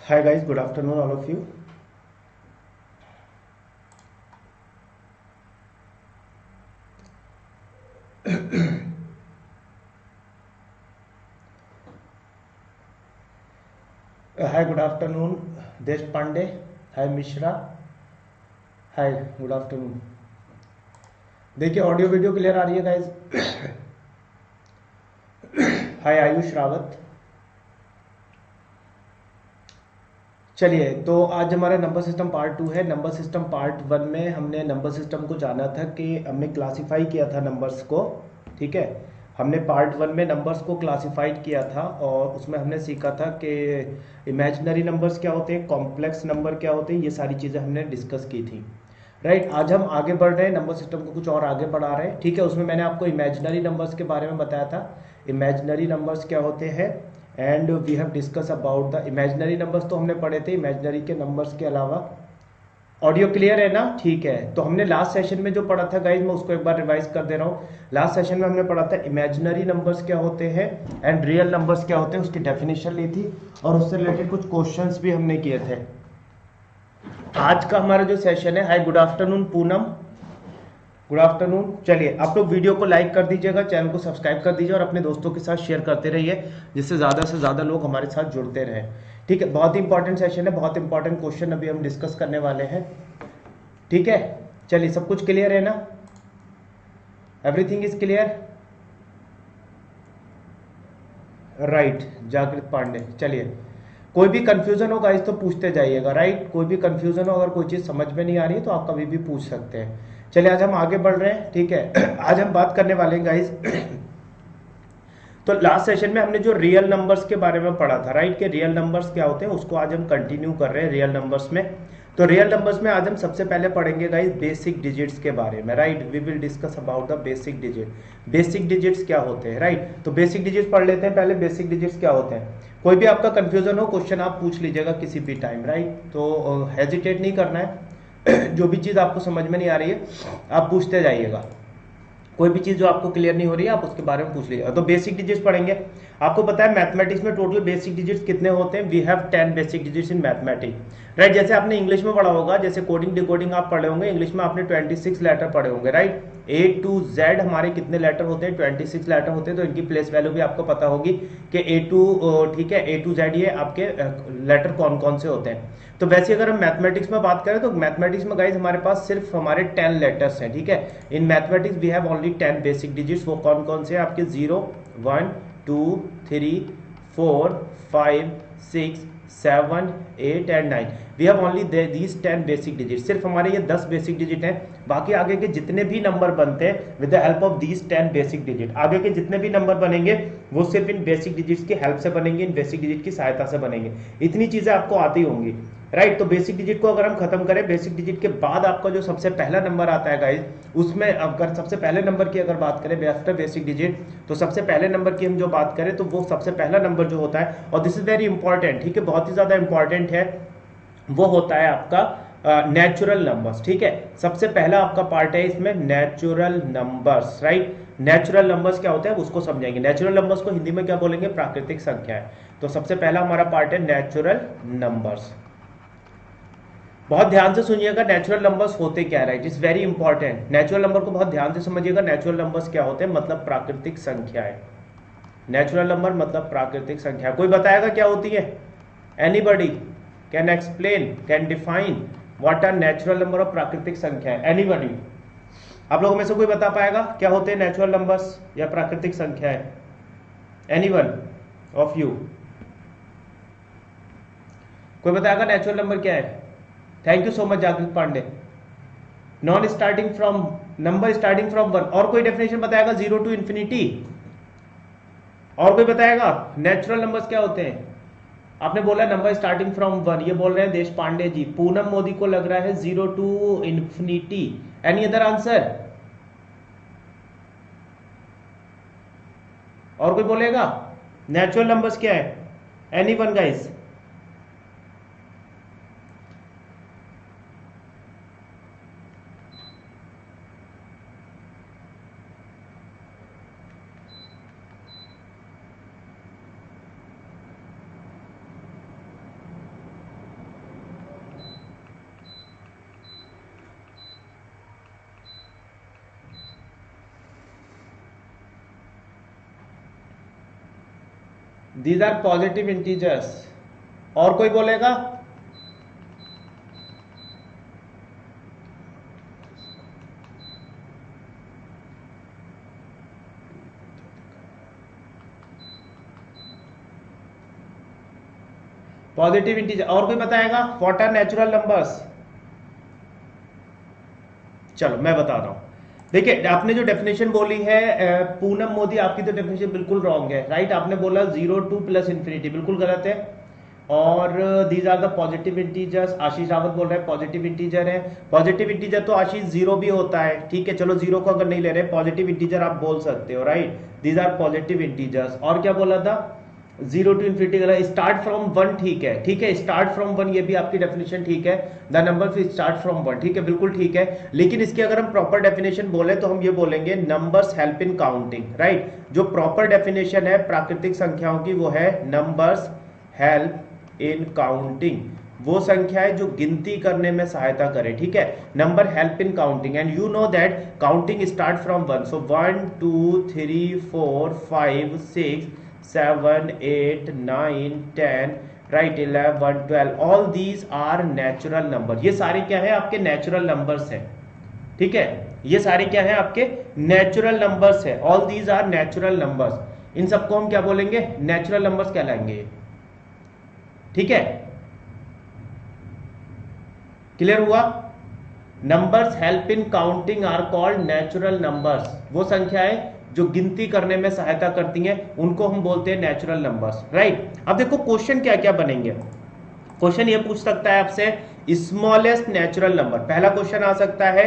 Hi guys, good afternoon all of you. Hi, good afternoon Desh Pandey. Hi Mishra. Hi, good afternoon. देखिए audio video clear आ रही है guys. हाय आयुष रावत. चलिए तो आज हमारा नंबर सिस्टम पार्ट 2 है. नंबर सिस्टम पार्ट 1 में हमने नंबर सिस्टम को जाना था कि हमने क्लासिफाई किया था नंबर्स को. ठीक है, हमने पार्ट 1 में नंबर्स को क्लासिफाइड किया था और उसमें हमने सीखा था कि इमेजिनरी नंबर्स क्या होते हैं, कॉम्प्लेक्स नंबर क्या होते हैं, ये सारी चीज़ें हमने डिस्कस की थी. राइट, आज हम आगे बढ़ रहे हैं, नंबर सिस्टम को कुछ और आगे बढ़ा रहे हैं. ठीक है, उसमें मैंने आपको इमेजिनरी नंबर्स के बारे में बताया था. इमेजिनरी नंबर्स क्या होते हैं and we have discuss about the imaginary numbers. तो हमने पढ़े थे इमेजिनरी के नंबर्स के अलावा. ऑडियो क्लियर है ना? ठीक है, तो हमने लास्ट सेशन में जो पढ़ा था गाइज, मैं उसको एक बार रिवाइज कर दे रहा हूँ. लास्ट सेशन में हमने पढ़ा था इमेजिनरी नंबर्स क्या होते हैं एंड रियल नंबर्स क्या होते हैं, उसकी डेफिनेशन ली थी और उससे रिलेटेड कुछ क्वेश्चंस भी हमने किए थे. आज का हमारा जो सेशन है, hi good afternoon Poonam. Good afternoon. चलिए आप लोग वीडियो को लाइक कर दीजिएगा, चैनल को सब्सक्राइब कर दीजिए और अपने दोस्तों के साथ शेयर करते रहिए जिससे ज़्यादा से ज़्यादा लोग हमारे साथ जुड़ते रहें. ठीक है, बहुत ही इंपॉर्टेंट सेशन है, बहुत इंपॉर्टेंट क्वेश्चन अभी हम डिस्कस करने वाले हैं. ठीक है, चलिए सब कुछ क्लियर है ना? Everything is clear? राइट, जागृत पांडे. चलिए, कोई भी कंफ्यूजन हो गाइस तो पूछते जाइएगा. राइट, कोई भी कंफ्यूजन हो, अगर कोई चीज़ समझ में नहीं आ रही है तो आप कभी भी पूछ सकते हैं. चलिए आज हम आगे बढ़ रहे हैं. ठीक है, आज हम बात करने वाले हैं गाइस. तो लास्ट सेशन में हमने जो रियल नंबर्स के बारे में पढ़ा था, राइट, कि रियल नंबर्स क्या होते हैं, उसको आज हम कंटिन्यू कर रहे हैं रियल नंबर्स में. तो रियल नंबर्स में आज हम सबसे पहले पढ़ेंगे गाइस बेसिक डिजिट्स के बारे में. Right, we will discuss about the basic digit. Basic digits क्या होते हैं, राइट. तो बेसिक डिजिट्स पढ़ लेते हैं पहले. बेसिक डिजिट्स क्या होते हैं, कोई भी आपका कंफ्यूजन हो क्वेश्चन आप पूछ लीजिएगा किसी भी टाइम. राइट, तो हेजिटेट नहीं करना है. जो भी चीज़ आपको समझ में नहीं आ रही है आप पूछते जाइएगा. कोई भी चीज जो आपको क्लियर नहीं हो रही है आप उसके बारे में पूछ लीजिए. तो बेसिक डिजिट्स पढ़ेंगे. आपको पता है मैथमेटिक्स में टोटल बेसिक डिजिट्स कितने होते हैं? We have 10 basic digits in mathematics. Right, जैसे आपने इंग्लिश में पढ़ा होगा, जैसे कोडिंग डिकोडिंग आप पढ़े होंगे, इंग्लिश में आपने 26 लेटर पढ़े होंगे. राइट, ए टू जेड हमारे कितने लेटर होते हैं? 26 लेटर होते हैं. तो इनकी प्लेस वैल्यू भी आपको पता होगी कि ए टू, ठीक है, ए टू जेड ये आपके लेटर कौन कौन से होते हैं. तो वैसे अगर हम मैथमेटिक्स में बात करें तो मैथमेटिक्स में गाइज हमारे पास सिर्फ हमारे 10 लेटर्स हैं. ठीक है, in mathematics we have only 10 basic digits. वो कौन कौन से हैं आपके? 0 1 2 3 4 5 6 7 8 and 9. We have only these 10 basic digit. सिर्फ हमारे ये 10 बेसिक डिजिट हैं. बाकी आगे के जितने भी नंबर बनते हैं with the help of these 10 basic digit, आगे के जितने भी नंबर बनेंगे वो सिर्फ इन बेसिक डिजिट्स की हेल्प से बनेंगे, इन बेसिक डिजिट की सहायता से बनेंगे. इतनी चीजें आपको आती होंगी. राइट, तो बेसिक डिजिट को अगर हम खत्म करें, बेसिक डिजिट के बाद आपका जो सबसे पहला नंबर आता है गाइज, उसमें अगर सबसे पहले नंबर की अगर बात करें आफ्टर बेसिक डिजिट, तो सबसे पहले नंबर की हम जो बात करें तो वो सबसे पहला नंबर जो होता है, और दिस इज वेरी इंपॉर्टेंट, ठीक है, बहुत ही ज्यादा इंपॉर्टेंट है, वो होता है आपका नेचुरल नंबर्स. ठीक है, सबसे पहला आपका पार्ट है इसमें natural numbers. Right, natural numbers क्या होते हैं उसको समझेंगे. नेचुरल नंबर्स को हिंदी में क्या बोलेंगे? प्राकृतिक संख्या है. तो सबसे पहला हमारा पार्ट है नेचुरल नंबर्स. बहुत ध्यान से सुनिएगा नेचुरल नंबर्स होते क्या है. Right, it's very important. Natural number को बहुत ध्यान से समझिएगा. नेचुरल नंबर्स क्या होते हैं? मतलब प्राकृतिक संख्याएं. नेचुरल नंबर मतलब प्राकृतिक संख्या. कोई बताएगा क्या होती है? Anybody can explain, can define what are natural number और प्राकृतिक संख्या? एनीबडी? आप लोगों में से कोई बता पाएगा क्या होते हैं नेचुरल नंबर्स या प्राकृतिक संख्याएं? Anyone of you? कोई बताएगा नेचुरल नंबर क्या है? Thank you so much Jagrit Pandey. Non starting from, number starting from 1. और कोई डेफिनेशन बताएगा? 0 टू इंफिनिटी? और कोई बताएगा नेचुरल नंबर्स क्या होते हैं? आपने बोला नंबर स्टार्टिंग फ्रॉम 1, ये बोल रहे हैं देश पांडे जी. पूनम मोदी को लग रहा है 0 to infinity. Any other answer? और कोई बोलेगा नेचुरल नंबर्स क्या है? Anyone guys? These are positive integers. और कोई बोलेगा? Positive integer. और कोई बताएगा व्हाट आर नेचुरल नंबर्स? चलो मैं बता रहा हूं। देखिए आपने जो डेफिनेशन बोली है पूनम मोदी, आपकी तो डेफिनेशन बिल्कुल रॉन्ग है, राइट। आपने बोला 0 to प्लस इन्फिनिटी, बिल्कुल गलत है। और these are the positive integers. Ashish Rawat बोल रहे हैं पॉजिटिव इंटीजर है। पॉजिटिव इंटीजर तो आशीष जीरो भी होता है, ठीक है। चलो जीरो को अगर नहीं ले रहे, पॉजिटिव इंटीजर आप बोल सकते हो, right. These are positive integers. और क्या बोला था? 0 to इन्फिनिटी गलत। स्टार्ट फ्रॉम 1 ठीक है, ठीक है। स्टार्ट फ्रॉम 1 ये भी आपकी डेफिनेशन ठीक है। द नंबर फिर स्टार्ट फ्रॉम 1, ठीक है, बिल्कुल ठीक है। लेकिन इसकी अगर हम प्रॉपर डेफिनेशन बोले तो हम ये बोलेंगे numbers help in counting, right. जो प्रॉपर डेफिनेशन है प्राकृतिक संख्याओं की वो है नंबर्स हेल्प इन काउंटिंग। वो संख्या है जो गिनती करने में सहायता करे, ठीक है। Number help in counting and you know that counting start from 1। So 1 2 3 4 5 6 7 8 9 10, right, 11 12, all these are natural number. ये सारे क्या है? आपके नेचुरल नंबर्स हैं, ठीक है। ये सारे क्या है? आपके नेचुरल नंबर्स है। All these are natural numbers. इन सबको हम क्या बोलेंगे? नेचुरल नंबर्स कहलाएंगे, ठीक है। क्लियर हुआ? Numbers help in counting are called natural numbers. वो संख्याएं जो गिनती करने में सहायता करती हैं उनको हम बोलते हैं नेचुरल नंबर्स, राइट। अब देखो क्वेश्चन क्या क्या बनेंगे। क्वेश्चन ये पूछ सकता है आपसे स्मॉलेस्ट नेचुरल नंबर। पहला क्वेश्चन आ सकता है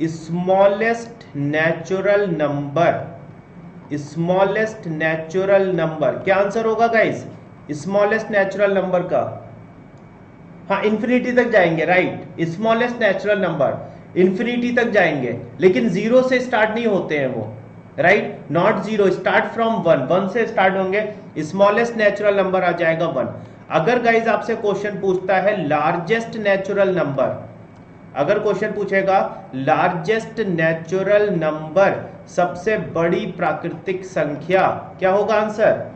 smallest natural number. Smallest natural number क्या आंसर होगा गाइस? स्मॉलेस्ट नेचुरल नंबर का, हाँ, इंफिनिटी तक जाएंगे, right. Smallest natural number infinity तक जाएंगे, लेकिन जीरो से स्टार्ट नहीं होते हैं वो, right. Not zero, start from 1, 1 से स्टार्ट होंगे। स्मॉलेस्ट नेचुरल नंबर आ जाएगा 1। अगर गाइज आपसे क्वेश्चन पूछता है लार्जेस्ट नेचुरल नंबर, अगर क्वेश्चन पूछेगा लार्जेस्ट नेचुरल नंबर, सबसे बड़ी प्राकृतिक संख्या, क्या होगा आंसर?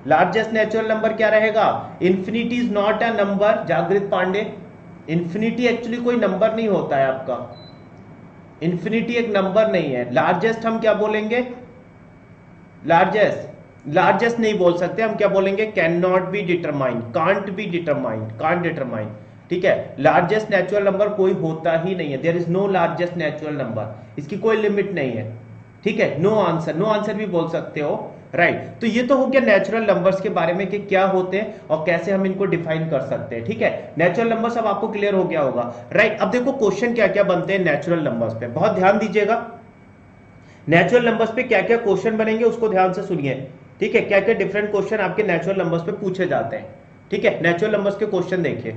लार्जेस्ट नेचुरल नंबर क्या रहेगा? Infinity is not a number, जागृत पांडे। इंफिनिटी एक्चुअली कोई नंबर नहीं होता है आपका। इंफिनिटी एक नंबर नहीं है। लार्जेस्ट हम क्या बोलेंगे? लार्जेस्ट नहीं बोल सकते, हम क्या बोलेंगे? Can not be determined, can't be determined, can't determine, ठीक है। लार्जेस्ट नेचुरल नंबर कोई होता ही नहीं है। There is no largest natural number, इसकी कोई लिमिट नहीं है, ठीक है। नो आंसर, नो आंसर भी बोल सकते हो, राइट। तो ये तो हो गया नेचुरल नंबर्स के बारे में कि क्या होते हैं और कैसे हम इनको डिफाइन कर सकते हैं, ठीक है। नेचुरल नंबर्स अब आपको क्लियर हो गया होगा, राइट। अब देखो क्वेश्चन क्या क्या बनते हैं नेचुरल नंबर्स पे, बहुत ध्यान दीजिएगा। नेचुरल नंबर्स पे क्या क्या क्वेश्चन बनेंगे उसको ध्यान से सुनिए, ठीक है। क्या क्या डिफरेंट क्वेश्चन आपके नेचुरल नंबर्स पे पूछे जाते हैं, ठीक है। नेचुरल नंबर्स के क्वेश्चन देखिए,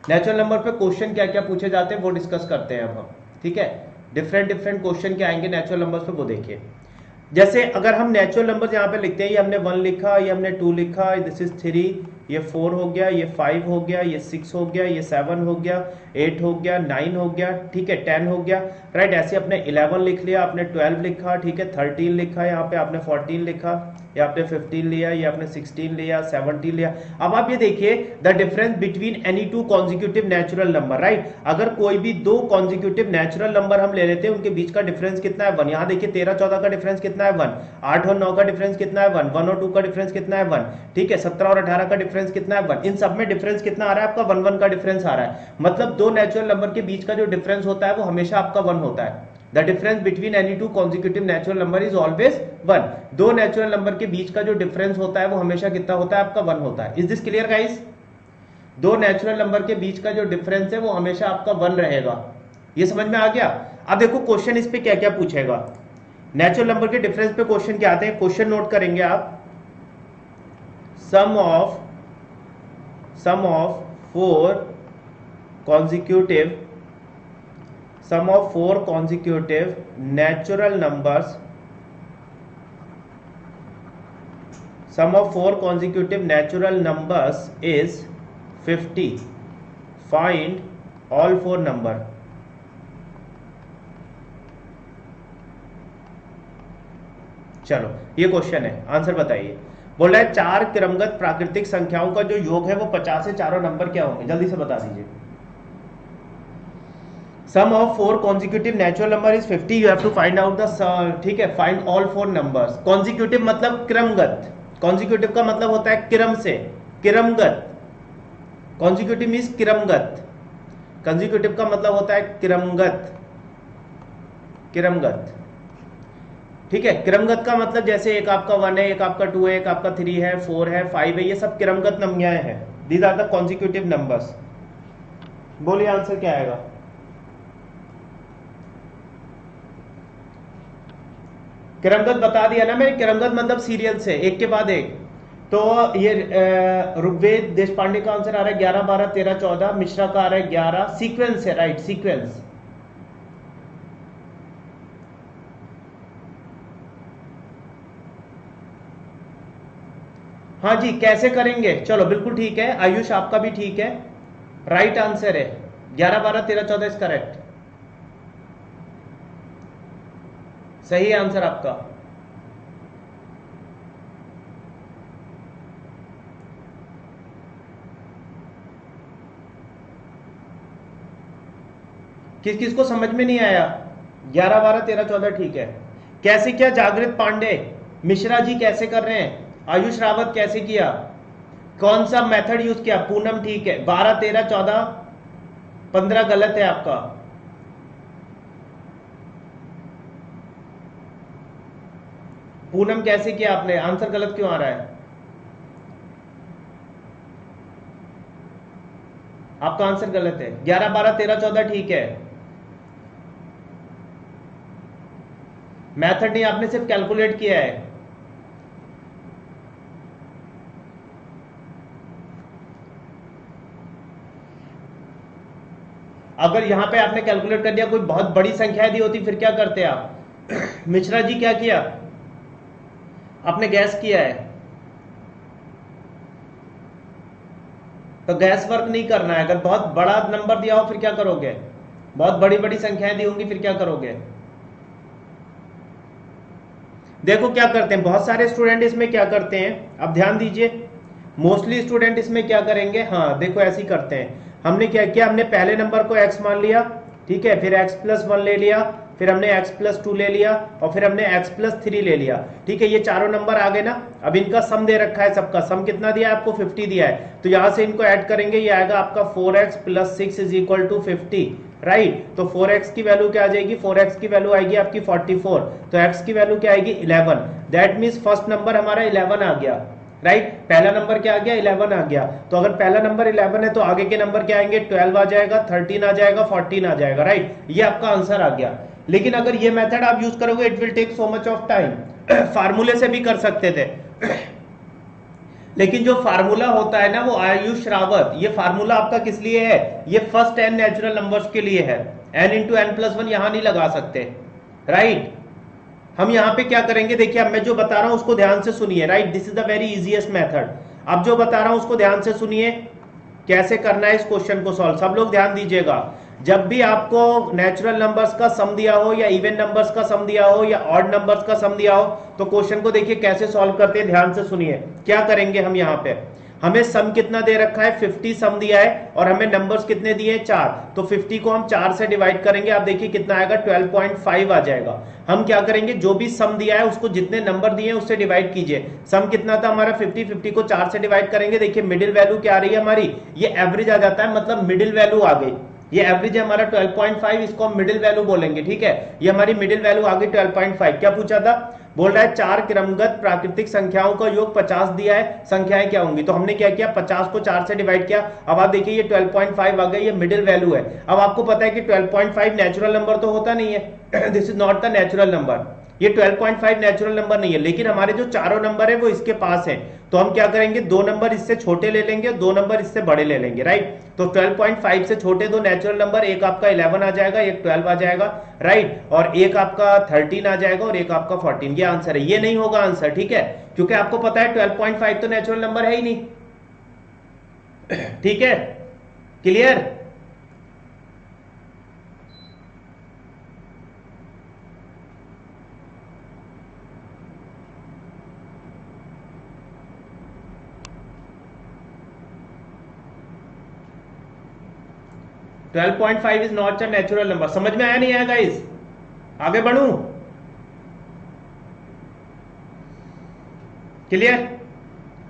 नेचुरल नंबर पे क्वेश्चन क्या क्या पूछे जाते हैं वो डिस्कस करते हैं अब हम, ठीक है। डिफरेंट क्वेश्चन क्या आएंगे नेचुरल नंबर्स पे वो देखिए। जैसे अगर हम नेचुरल नंबर यहाँ पे लिखते हैं, ये हमने 1 लिखा, ये हमने 2 लिखा, दिस इज 3, ये 4 हो गया, ये 5 हो गया, ये 6 हो गया, ये 7 हो गया, 8 हो गया, 9 हो गया, ठीक है, 10 हो गया, राइट। ऐसे आपने 11 लिख लिया, आपने 12 लिखा, ठीक है, 13 लिखा, यहाँ पे आपने 14 लिखा, या आपने 15 लिया, या आपने 16 लिया, 17 लिया। अब आप ये देखिए the difference between any two consecutive natural number, right. अगर कोई भी दो कॉन्जिक्यूटिव नेचुरल नंबर हम ले लेते हैं, उनके बीच का डिफरेंस कितना है? 1। यहाँ देखिए 13 14 का डिफरेंस कितना है? 1। 8 और 9 का डिफरेंस कितना है? 1। 1 और 2 का डिफरेंस कितना है? 1, ठीक है। 17 और 18 का डिफरेंस कितना है? 1। इन सब में डिफरेंस कितना आ रहा है आपका? 1 1 का डिफरेंस आ रहा है। मतलब दो नेचुरल नंबर के बीच का जो डिफरेंस होता है वो हमेशा आपका 1 होता है। The difference between any two consecutive natural number is always 1। दो नेचुरल नंबर के बीच का जो डिफरेंस होता है वो हमेशा कितना होता है आपका? 1 होता है। Is this clear guys? दो नेचुरल नंबर के बीच का जो डिफरेंस है वो हमेशा आपका 1 रहेगा। ये समझ में आ गया? अब देखो क्वेश्चन इस पे क्या क्या पूछेगा। नेचुरल नंबर के डिफरेंस पे क्वेश्चन क्या आते हैं, क्वेश्चन नोट करेंगे आप। सम of 4 consecutive natural numbers, sum of 4 consecutive natural numbers is 50. Find all 4 number. चलो ये क्वेश्चन है, आंसर बताइए। बोल रहा है 4 क्रमगत प्राकृतिक संख्याओं का जो योग है वो 50 है, चारों नंबर क्या होंगे, जल्दी से बता दीजिए। Sum of 4 consecutive natural number is 50, you have to find out the, ठीक है, फाइंड ऑल 4 नंबर्स। कॉन्जिक्यूटिव मतलब क्रमगत, कॉन्जिक्यूटिव का मतलब होता है क्रम से, क्रमगत, कॉन्जिक्यूटिव मीन्स क्रमगत, कंजिक्यूटिव का मतलब होता है क्रमगत, क्रमगत, ठीक है। क्रमगत का मतलब जैसे एक आपका 1 है, एक आपका 2 है, एक आपका 3 है, 4 है, 5 है, ये सब क्रमगत संख्याएं हैं। These are the consecutive numbers. बोलिए आंसर क्या आएगा। क्रमगत बता दिया ना मैंने, क्रमगत मतलब सीरियल से एक के बाद एक। तो ये ऋग्वेद देश पांडे का आंसर आ रहा है 11 12 13 14, मिश्रा का आ रहा है 11, सीक्वेंस है, राइट, सीक्वेंस। हाँ जी, कैसे करेंगे, चलो बिल्कुल ठीक है, आयुष आपका भी ठीक है, राइट आंसर है 11 12 13 14 इज करेक्ट, सही आंसर आपका। किस किस को समझ में नहीं आया, 11 12 13 14 ठीक है। कैसे किया जागृत पांडे, मिश्रा जी कैसे कर रहे हैं, आयुष रावत कैसे किया, कौन सा मेथड यूज किया, पूनम ठीक है, 12 13 14 15 गलत है आपका। पूनम कैसे किया आपने, आंसर गलत क्यों आ रहा है, आपका आंसर गलत है, 11 12 13 14 ठीक है। मेथड नहीं, आपने सिर्फ कैलकुलेट किया है। अगर यहां पे आपने कैलकुलेट कर दिया, कोई बहुत बड़ी संख्या दी होती फिर क्या करते आप। मिश्रा जी क्या किया, आपने गैस किया है, तो गैस वर्क नहीं करना है। अगर बहुत बड़ा नंबर दिया हो फिर क्या करोगे, बहुत बड़ी बड़ी संख्याएं दी होंगी फिर क्या करोगे। देखो क्या करते हैं, बहुत सारे स्टूडेंट इसमें क्या करते हैं, अब ध्यान दीजिए, मोस्टली स्टूडेंट इसमें क्या करेंगे, हाँ देखो ऐसे ही करते हैं। हमने क्या किया, हमने पहले नंबर को x मान लिया, ठीक है, फिर x प्लस 1 ले लिया, फिर हमने x प्लस 2 ले लिया, और फिर हमने x प्लस 3 ले लिया, ठीक है, ये चारों नंबर आ गए ना। अब इनका सम दे रखा है, सबका सम कितना दिया है आपको, 50 दिया है, तो यहां से इनको ऐड करेंगे, ये आएगा आपका 4x plus 6 is equal to 50, right. तो 4x की वैल्यू क्या आ जाएगी, 4x की वैल्यू आएगी आपकी 44, तो x की वैल्यू क्या आएगी 11, दैट मीन्स फर्स्ट नंबर हमारा 11 आ गया, राइट। पहला नंबर क्या आ गया, 11 आ गया। तो अगर पहला नंबर 11 है तो आगे के नंबर क्या आएंगे, 12 आ जाएगा, 13 आ जाएगा, 14 आ जाएगा, राइट, ये आपका आंसर आ गया। लेकिन अगर ये मेथड आप यूज करोगे it will take so much of time. फार्मूले से भी कर सकते थे, लेकिन जो फार्मूला होता है ना वो आयुष रावत, ये फार्मूला आपका किस लिए है, ये फर्स्ट n नेचुरल नंबर्स के लिए है, n इंटू एन प्लस 1 यहां नहीं लगा सकते, राइट। हम यहां पे क्या करेंगे, देखिए अब मैं जो बता रहा हूं उसको ध्यान से सुनिए, right, this is the very easiest method. अब जो बता रहा हूं उसको ध्यान से सुनिए, कैसे करना है इस क्वेश्चन को सॉल्व, सब लोग ध्यान दीजिएगा। जब भी आपको नेचुरल नंबर्स का सम दिया हो, या इवन नंबर्स का सम दिया हो, या ऑड नंबर्स का सम दिया हो, तो क्वेश्चन को देखिए कैसे सॉल्व करते हैं, ध्यान से सुनिए। क्या करेंगे हम यहाँ पे, हमें सम कितना दे रखा है, 50 सम दिया है, और हमें नंबर्स कितने दिए, 4, तो 50 को हम 4 से डिवाइड करेंगे, आप देखिए कितना आएगा, 12.5 आ जाएगा। हम क्या करेंगे, जो भी सम दिया है उसको जितने नंबर दिए उससे डिवाइड कीजिए। सम कितना था हमारा 50, 50 को 4 से डिवाइड करेंगे, देखिए मिडिल वैल्यू क्या आ रही है हमारी, ये एवरेज आ जाता है, मतलब मिडिल वैल्यू आ गई, ये एवरेज है हमारा 12.5, इसको हम मिडिल वैल्यू बोलेंगे, ठीक है, ये हमारी मिडिल वैल्यू आ गई 12.5। क्या पूछा था, बोल रहा है 4 क्रमगत प्राकृतिक संख्याओं का योग 50 दिया है, संख्याएं क्या होंगी, तो हमने क्या किया, 50 को 4 से डिवाइड किया। अब आप देखिए ये 12.5 आ गया, ये मिडिल वैल्यू है। अब आपको पता है कि 12.5 नेचुरल नंबर तो होता नहीं है, this is not the natural number, ये 12.5 नेचुरल नंबर नहीं है, लेकिन हमारे जो चारों नंबर है वो इसके पास है, तो हम क्या करेंगे, दो नंबर इससे छोटे ले लेंगे, दो नंबर इससे बड़े ले लेंगे, राइट। तो 12.5 से छोटे दो नेचुरल नंबर, एक आपका 11 आ जाएगा, एक 12 आ जाएगा, राइट, और एक आपका 13 आ जाएगा, और एक आपका 14, ये आंसर है। ये नहीं होगा आंसर, ठीक है, क्योंकि आपको पता है 12.5 तो नेचुरल नंबर है ही नहीं, ठीक है, clear. 12.5 is not a natural number. समझ में आया नहीं आया गाइस? आगे बढ़ूं? क्लियर?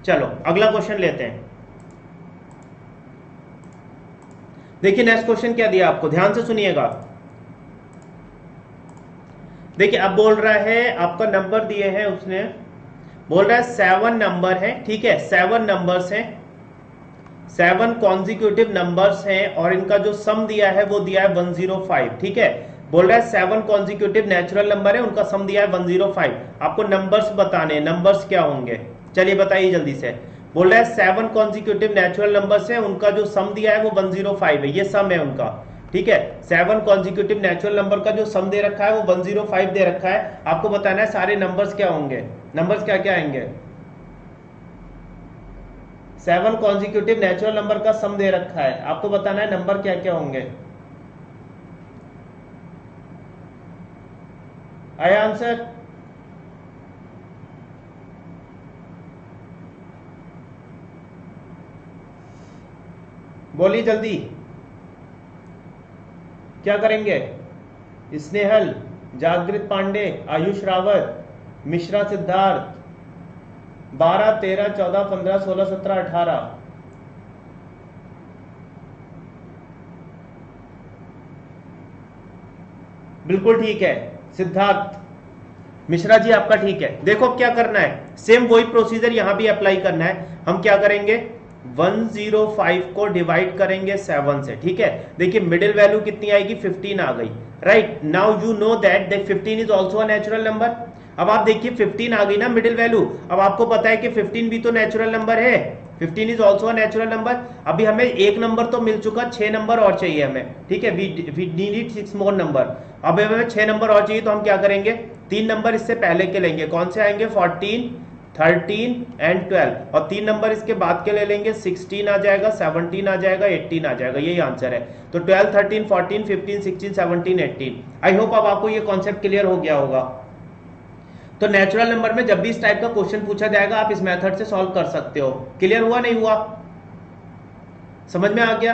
चलो अगला क्वेश्चन लेते हैं। देखिए नेक्स्ट क्वेश्चन क्या दिया आपको, ध्यान से सुनिएगा। देखिए अब बोल रहा है, आपका नंबर दिए हैं उसने, बोल रहा है 7 नंबर है, ठीक है, 7 नंबर्स हैं, 7 कॉन्जिक्यूटिव नंबर्स हैं और इनका जो सम दिया है वो दिया है 105, ठीक है। बोल रहा है 7 कॉन्जिक्यूटिव नेचुरल नंबर है, उनका सम दिया है 105। आपको नंबर्स बताने, नंबर्स क्या होंगे, चलिए बताइए जल्दी से। बोल रहा है 7 कॉन्जिक्यूटिव नेचुरल नंबर्स हैं, उनका जो सम दिया है वो 105 है, ये सम है उनका, ठीक है। 7 कॉन्जिक्यूटिव नेचुरल नंबर का जो सम दे रखा है वो 105 दे रखा है। आपको बताना है सारे नंबर्स क्या होंगे, नंबर्स क्या क्या आएंगे। 7 कॉन्जिक्यूटिव नेचुरल नंबर का सम दे रखा है, आपको बताना है नंबर क्या क्या होंगे। आया आंसर? बोलिए जल्दी, क्या करेंगे? स्नेहल, जागृत पांडे, आयुष रावत, मिश्रा सिद्धार्थ, 12, 13, 14, 15, 16, 17, 18। बिल्कुल ठीक है सिद्धार्थ, मिश्रा जी आपका ठीक है। देखो अब क्या करना है, सेम वही प्रोसीजर यहां भी अप्लाई करना है। हम क्या करेंगे, 105 को डिवाइड करेंगे 7 से, ठीक है। देखिए मिडिल वैल्यू कितनी आएगी, 15 आ गई, right. Now you know that 15 is also a natural number. अब आप देखिए 15 आ गई ना मिडिल वैल्यू, अब आपको पता है कि 15 भी तो नेचुरल नंबर है, 15 is also a natural number. अभी हमें एक नंबर तो मिल चुका, 6 नंबर और चाहिए हमें, ठीक है। We need 6 more number. अब हमें 6 नंबर और चाहिए, तो हम क्या करेंगे, 3 नंबर इससे पहले के लेंगे, कौन से आएंगे, 14, 13 एंड 12, और 3 नंबर इसके बाद के ले लेंगे, 16 आ जाएगा, 17 आ जाएगा, 18 आ जाएगा, यही आंसर है। तो 12, 13, 14, 15, 16, 17, 18। आई होप अब आपको ये कॉन्सेप्ट क्लियर हो गया होगा। तो नेचुरल नंबर में जब भी इस टाइप का क्वेश्चन पूछा जाएगा आप इस मेथड से सॉल्व कर सकते हो। क्लियर हुआ नहीं हुआ, समझ में आ गया?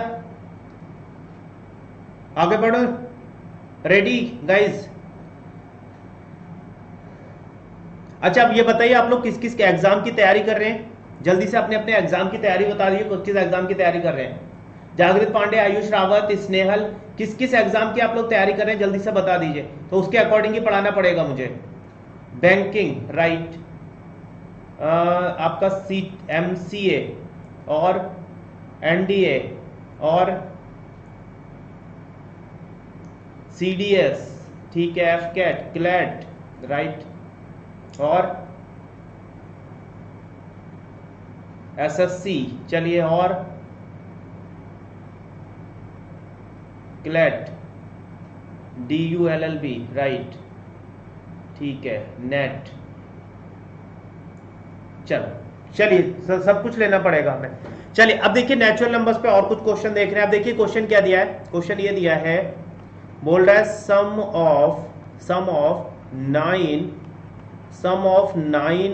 आगे बढ़ो, रेडी गाइज? अच्छा अब ये बताइए आप लोग किस किस के एग्जाम की तैयारी कर रहे हैं, जल्दी से अपने अपने एग्जाम की तैयारी बता दीजिए, किस एग्जाम की तैयारी कर रहे हैं। जागृत पांडे, आयुष रावत, स्नेहल, किस किस एग्जाम की आप लोग तैयारी कर रहे हैं, जल्दी से बता दीजिए, तो उसके अकॉर्डिंग ही पढ़ाना पड़ेगा मुझे। बैंकिंग, राइट, आपका MCA और NDA और CDS, ठीक है, FCAT, CLAT, राइट, और SSC, चलिए, और CLAT, DULLB, राइट, ठीक है, नेट। चलिए सब कुछ लेना पड़ेगा हमें। चलिए अब देखिए नेचुरल नंबर्स पे और कुछ क्वेश्चन देख रहे हैं। अब देखिए क्वेश्चन क्या दिया है, क्वेश्चन ये दिया है, बोल रहा है sum of 9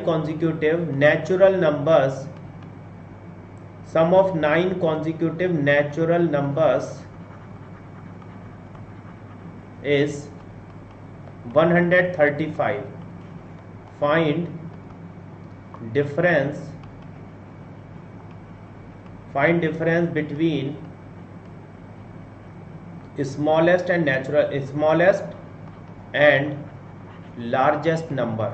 consecutive natural numbers, sum of 9 consecutive natural numbers is 135. Find difference between smallest and largest number.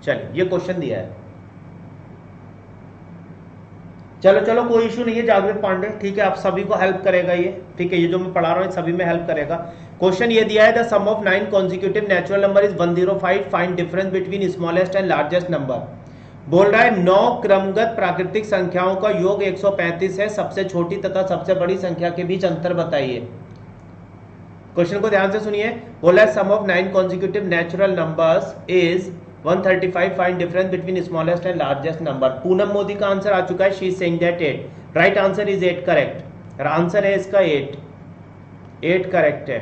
चलिए ये क्वेश्चन दिया है। चलो कोई इशू नहीं है जागृत पांडे, ठीक है, आप सभी को हेल्प करेगा ये, ठीक है, ये जो मैं पढ़ा रहा हूँ सभी में हेल्प करेगा। क्वेश्चन ये दिया है, the sum of 9 consecutive natural number is 105, find difference between smallest and largest number. बोल रहा है 9 क्रमगत प्राकृतिक संख्याओं का योग 135 है, सबसे छोटी तथा सबसे बड़ी संख्या के बीच अंतर बताइए। क्वेश्चन को ध्यान से सुनिए, बोला है sum of 9 consecutive natural numbers is 135, find difference between smallest and largest number. Poonam Modi का आंसर आ चुका है, she is saying that 8, right answer is 8, correct answer है इसका 8 करेक्ट है।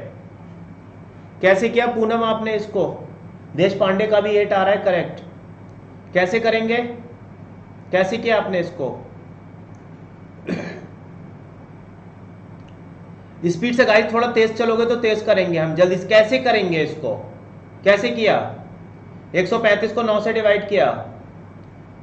कैसे किया पूनम आपने इसको, देश पांडे का भी 8 आ रहा है, करेक्ट, कैसे करेंगे, कैसे किया आपने इसको, स्पीड से गाइस थोड़ा तेज चलोगे तो तेज करेंगे हम जल्दी। कैसे करेंगे इसको, कैसे किया, 135 को 9 से डिवाइड किया,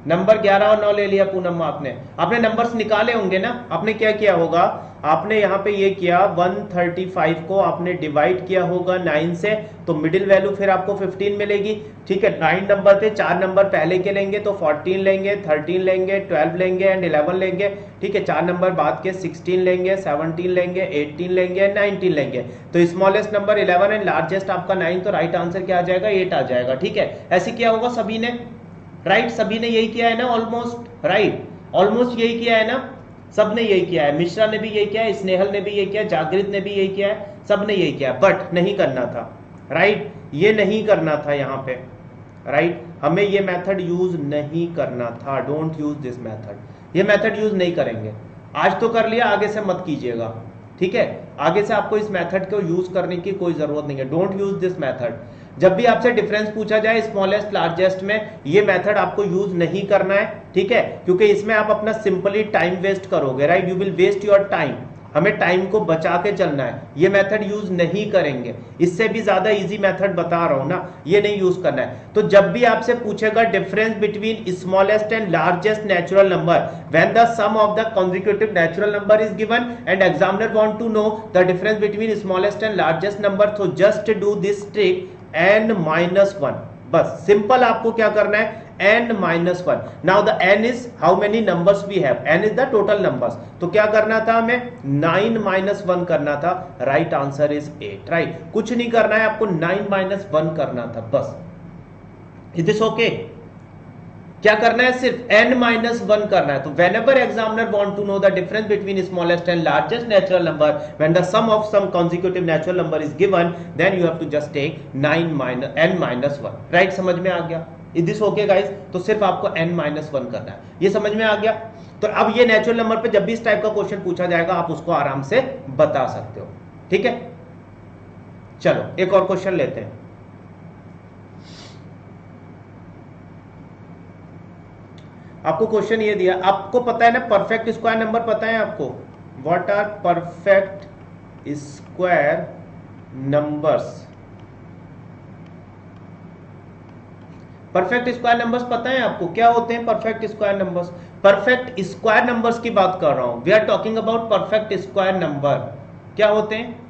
नंबर 11 और 9 ले लिया पूनम आपने, आपने नंबर्स निकाले होंगे ना। आपने क्या किया होगा, आपने यहां पे ये किया 135 को आपने डिवाइड किया होगा 9 से, तो मिडिल वैल्यू फिर आपको 15 मिलेगी। ठीक है, 9 नंबर थे, 4 नंबर पहले के लेंगे तो 14 लेंगे, 13 लेंगे, 12 लेंगे एंड 11 लेंगे। ठीक है, 4 नंबर बाद के 16 लेंगे, 17 लेंगे, 18 लेंगे, 19 लेंगे। तो स्मॉलेस्ट नंबर 11 एंड लार्जेस्ट आपका 9, तो राइट आंसर क्या आ जाएगा, 8 आ जाएगा। ठीक है, ऐसे किया होगा सभी ने, राइट सभी ने यही किया है ना, ऑलमोस्ट राइट, ऑलमोस्ट यही किया है ना, सब ने यही किया है, मिश्रा ने भी यही किया है, स्नेहल ने भी यही किया है, जागृत ने भी यही किया है, सब ने यही किया है, बट नहीं करना था, राइट, ये नहीं करना था यहाँ पे, राइट, हमें ये मेथड यूज नहीं करना था, डोंट यूज दिस मेथड, ये मेथड यूज नहीं करेंगे। आज तो कर लिया, आगे से मत कीजिएगा। ठीक है, आगे से आपको इस मेथड को यूज करने की कोई जरूरत नहीं है, डोंट यूज दिस मेथड। जब भी आपसे डिफरेंस पूछा जाए स्मॉलेस्ट लार्जेस्ट में, ये मेथड आपको यूज नहीं करना है। ठीक है, क्योंकि इसमें आप अपना सिंपली टाइम वेस्ट करोगे, right, you will waste your time, हमें टाइम को बचा के चलना है, ये मेथड यूज नहीं करेंगे। इससे भी ज्यादा इजी मेथड बता रहा हूं ना, ये नहीं यूज करना है। तो जब भी आपसे पूछेगा difference between smallest and largest natural number when the sum of the consecutive natural number is given and examiner want to know the difference between smallest and largest number, तो just do this trick n-1, बस simple आपको क्या करना है, n-1। Now the n is how many numbers we have, n is the total numbers, तो क्या करना था हमें 9-1 करना था, राइट आंसर इज 8, राइट, कुछ नहीं करना है आपको, 9-1 करना था बस। इज दिस ओके, क्या करना है, सिर्फ n-1 करना है। तो whenever examiner want to know the difference between smallest and largest natural number when the sum of some consecutive natural number is given, then you have to just take n-1, right, समझ में आ गया, is this okay guys. तो सिर्फ आपको n-1 करना है, ये समझ में आ गया। तो अब ये नेचुरल नंबर पे जब भी इस टाइप का क्वेश्चन पूछा जाएगा आप उसको आराम से बता सकते हो। ठीक है, चलो एक और क्वेश्चन लेते हैं। आपको क्वेश्चन ये दिया, आपको पता है ना परफेक्ट स्क्वायर नंबर, पता है आपको, what are perfect square numbers, perfect square numbers पता है आपको, क्या होते हैं perfect square numbers. Perfect square numbers की बात कर रहा हूं, we are talking about perfect square number, क्या होते हैं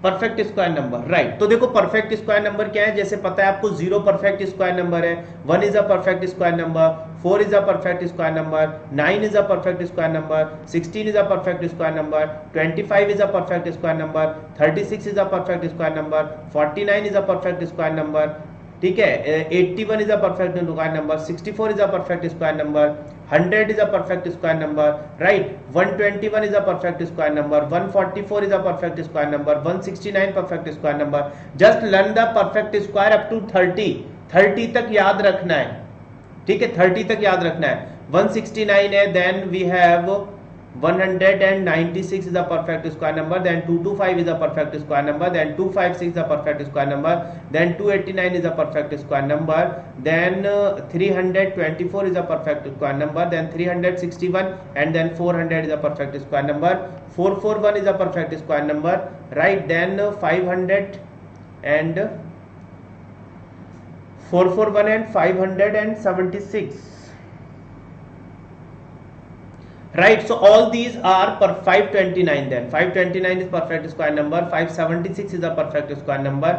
परफेक्ट स्क्वायर नंबर, राइट। तो देखो परफेक्ट स्क्वायर नंबर क्या है, जैसे पता है आपको 0 परफेक्ट स्क्वायर नंबर है, 1 is a perfect square number, 4 is a perfect square number, 9 is a perfect square number, 16 is a perfect square number, 25 is a perfect square number, 36 is a perfect square number, 49 is a perfect square number, ठीक है, 81 is a perfect square number, 64 is a perfect square number, 100 is a perfect square number, right, 121 is a perfect square number, 144 is a perfect square number, 169 perfect square number. Just learn the perfect square up to 30 तक याद रखना है, ठीक है, 30 तक याद रखना है। 169 है, then we have 196 is a perfect square number, then 225 is a perfect square number, then 256 is a perfect square number, then 289 is a perfect square number, then 324 is a perfect square number, then 361 and then 400 is a perfect square number, 441 is a perfect square number, right, then 500 and 441 and 576, right, so all these are per 529, then 529 is perfect square number, 576 is a perfect square number,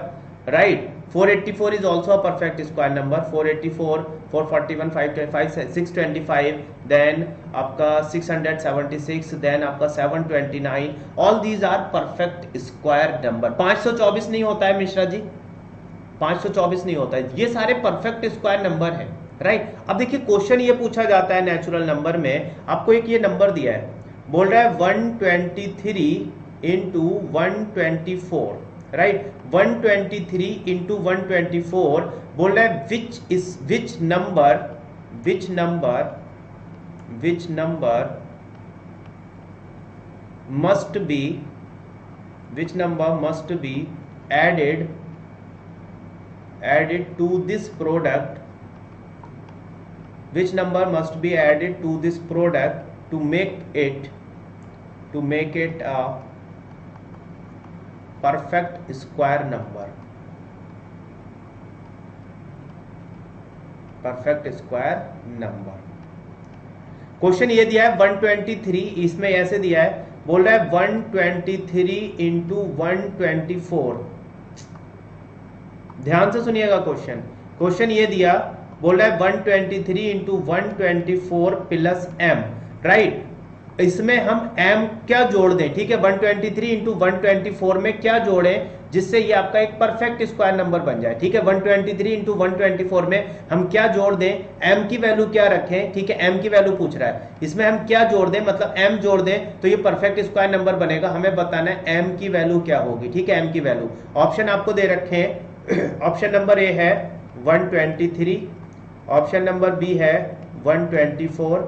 right, 484 is also a perfect square number, 484, 441, 525, 625, then आपका 676, then आपका 729, all these are perfect square number। 524 नहीं होता है मिश्रा जी, 524 नहीं होता है, ये सारे परफेक्ट स्क्वायर नंबर है, राइट। अब देखिए क्वेश्चन ये पूछा जाता है नेचुरल नंबर में, आपको एक ये नंबर दिया है, बोल रहा है 123 इंटू 124, राइट, 123 इंटू 124, बोल रहा है which number must be added to this product which number must be added to this product to make it a perfect square number, perfect square number। Question ये दिया है 123, इसमें ऐसे दिया है, बोल रहा है 123 इंटू 124। ध्यान से सुनिएगा क्वेश्चन ये दिया, बोल रहा है 123 इंटू 124 प्लस m, राइट। इसमें हम m क्या जोड़ दें, ठीक है, 123 इंटू 124 में क्या जोड़ें जिससे ये आपका एक परफेक्ट स्क्वायर नंबर बन जाए, ठीक है। 123 इंटू 124 में हम क्या जोड़ दें, m की वैल्यू क्या रखें, ठीक है, m की वैल्यू पूछ रहा है, इसमें हम क्या जोड़ दें, मतलब m जोड़ दें तो ये परफेक्ट स्क्वायर नंबर बनेगा। हमें बताना है m की वैल्यू क्या होगी, ठीक है, m की वैल्यू। ऑप्शन आपको दे रखे हैं, ऑप्शन नंबर ए है 123, ऑप्शन नंबर बी है 124,